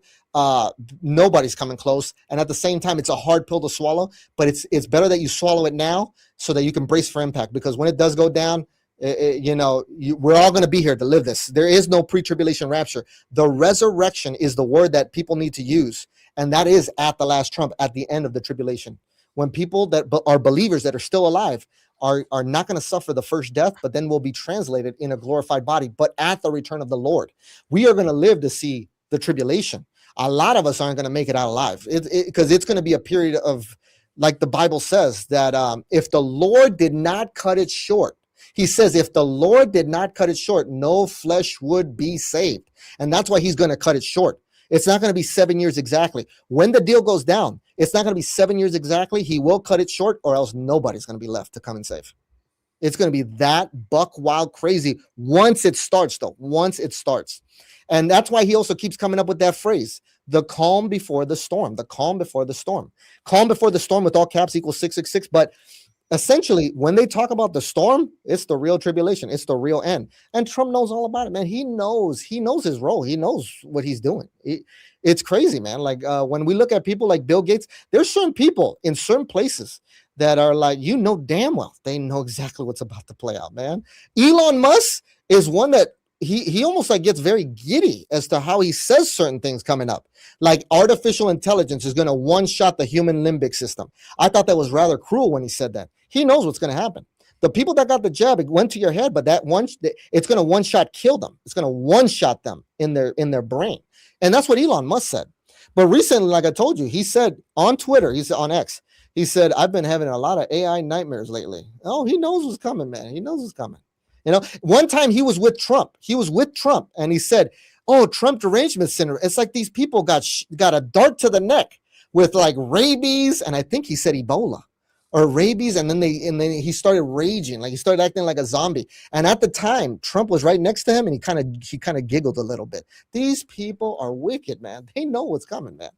nobody's coming close. And at the same time, it's a hard pill to swallow, but it's better that you swallow it now so that you can brace for impact. Because when it does go down, we're all going to be here to live this. There is no pre-tribulation rapture. The resurrection is the word that people need to use. And that is at the last trump, at the end of the tribulation. When people that are believers that are still alive are not going to suffer the first death, but then will be translated in a glorified body, but at the return of the Lord. We are going to live to see the tribulation. A lot of us aren't going to make it out alive because it's going to be a period of, like the Bible says, that if the Lord did not cut it short, he says, if the Lord did not cut it short, no flesh would be saved. And that's why he's going to cut it short. It's not going to be 7 years exactly. When the deal goes down, it's not going to be 7 years exactly. He will cut it short, or else nobody's going to be left to come and save. It's going to be that buck wild crazy once it starts, though. Once it starts. And that's why he also keeps coming up with that phrase, the calm before the storm, the calm before the storm. Calm before the storm with all caps equals 666. But essentially, when they talk about the storm, it's the real tribulation. It's the real end. And Trump knows all about it, man. He knows his role. He knows what he's doing. It's crazy, man. Like when we look at people like Bill Gates, there's certain people in certain places that are like, damn well, they know exactly what's about to play out, man. Elon Musk is one that he almost like gets very giddy as to how he says certain things coming up. Like artificial intelligence is going to one-shot the human limbic system. I thought that was rather cruel when he said that. He knows what's going to happen. The people that got the jab, it went to your head, but it's going to one-shot kill them. It's going to one-shot them in their brain. And that's what Elon Musk said. But recently, like I told you, he said on Twitter, he said on X, he said, I've been having a lot of AI nightmares lately. Oh, he knows what's coming, man. He knows what's coming. One time he was with Trump. And he said, oh, Trump derangement syndrome. It's like these people got a dart to the neck with like rabies. And I think he said Ebola or rabies. And then he started raging. Like he started acting like a zombie. And at the time, Trump was right next to him and he kind of giggled a little bit. These people are wicked, man. They know what's coming, man.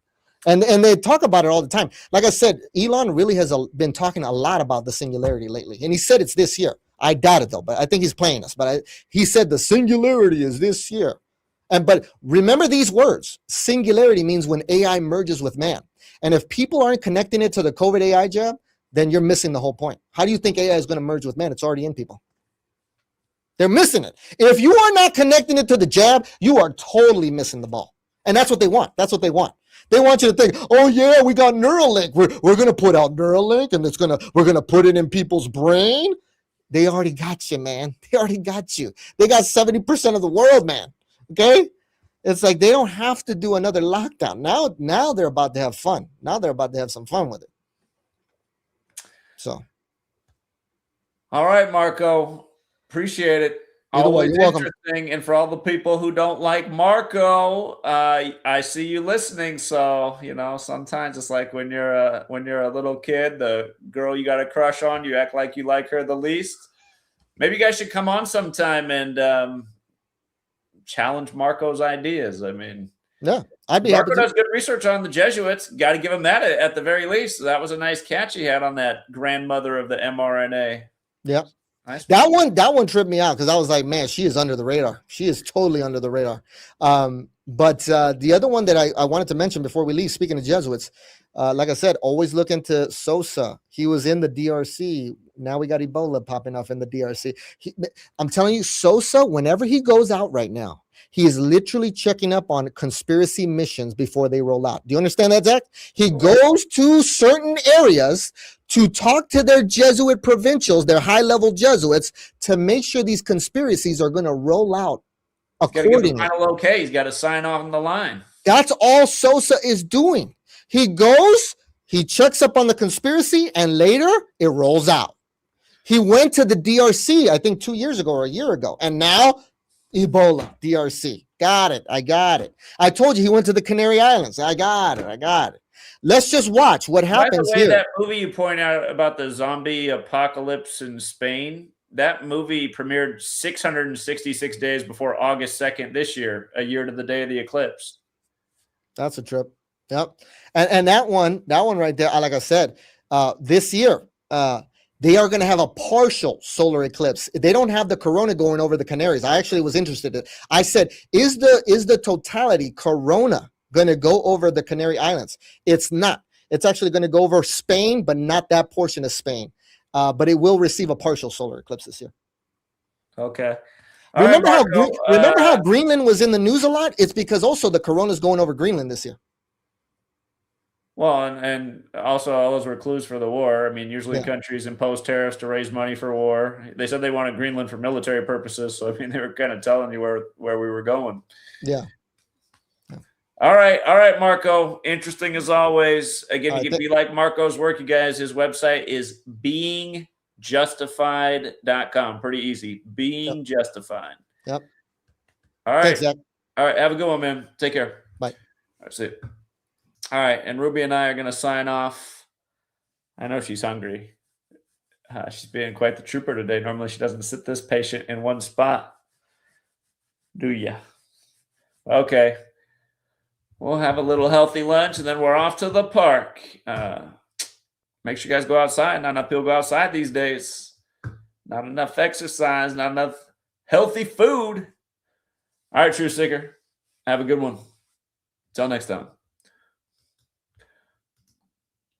And they talk about it all the time. Like I said, Elon really has been talking a lot about the singularity lately. And he said it's this year. I doubt it, though, but I think he's playing us. But he said the singularity is this year. But remember these words. Singularity means when AI merges with man. And if people aren't connecting it to the COVID AI jab, then you're missing the whole point. How do you think AI is going to merge with man? It's already in people. They're missing it. If you are not connecting it to the jab, you are totally missing the ball. And that's what they want. That's what they want. They want you to think, oh yeah, we got Neuralink. We're gonna put out Neuralink, and we're gonna put it in people's brain. They already got you, man. They already got you. They got 70% of the world, man. Okay? It's like they don't have to do another lockdown. Now they're about to have fun. Now they're about to have some fun with it. So. All right, Marco. Appreciate it. Always interesting. And for all the people who don't like Marco, I see you listening. So, you know, sometimes it's like when you're a little kid, the girl you got a crush on, you act like you like her the least. Maybe you guys should come on sometime and challenge Marco's ideas. I mean, yeah, I'd be Marco happy does good research on the Jesuits. Got to give him that at the very least. That was a nice catch he had on that grandmother of the mRNA. Yeah. Nice. That one tripped me out because I was like, man, she is under the radar. She is totally under the radar. But the other one that I wanted to mention before we leave, speaking of Jesuits, like I said, always look into Sosa. He was in the DRC. Now we got Ebola popping off in the DRC. I'm telling you, Sosa, whenever he goes out right now, he is literally checking up on conspiracy missions before they roll out. Do you understand that, Zach? He goes to certain areas to talk to their Jesuit provincials, their high-level Jesuits, to make sure these conspiracies are going to roll out accordingly. He's got to give the final okay. He's got to sign off on the line. That's all Sosa is doing. He goes, he checks up on the conspiracy, and later it rolls out. He went to the DRC, I think 2 years ago or a year ago, and now Ebola, DRC. Got it. I got it. I told you he went to the Canary Islands. I got it. Let's just watch what happens here. That movie you point out about the zombie apocalypse in Spain, that movie premiered 666 days before August 2nd this year, a year to the day of the eclipse. That's a trip. Yep. And that one right there, like I said, this year, they are going to have a partial solar eclipse. They don't have the corona going over the Canaries. I actually was interested in. I said, is the totality corona going to go over the Canary Islands? It's not. It's actually going to go over Spain, but not that portion of Spain. But it will receive a partial solar eclipse this year. Okay. Remember how Greenland was in the news a lot? It's because also the corona is going over Greenland this year. Well, and also all those were clues for the war. I mean, usually countries impose tariffs to raise money for war. They said they wanted Greenland for military purposes. So, I mean, they were kind of telling you where we were going. Yeah. All right, Marco. Interesting as always. Again, you can be like Marco's work, you guys. His website is beingjustified.com. Pretty easy. Being Justified. Yep. All right. Thanks, Zach. All right. Have a good one, man. Take care. Bye. All right, see you. All right, and Ruby and I are going to sign off. I know she's hungry. She's being quite the trooper today. Normally, she doesn't sit this patient in one spot. Do ya? Okay. We'll have a little healthy lunch, and then we're off to the park. Make sure you guys go outside. Not enough people go outside these days. Not enough exercise. Not enough healthy food. All right, True Seeker. Have a good one. Till next time.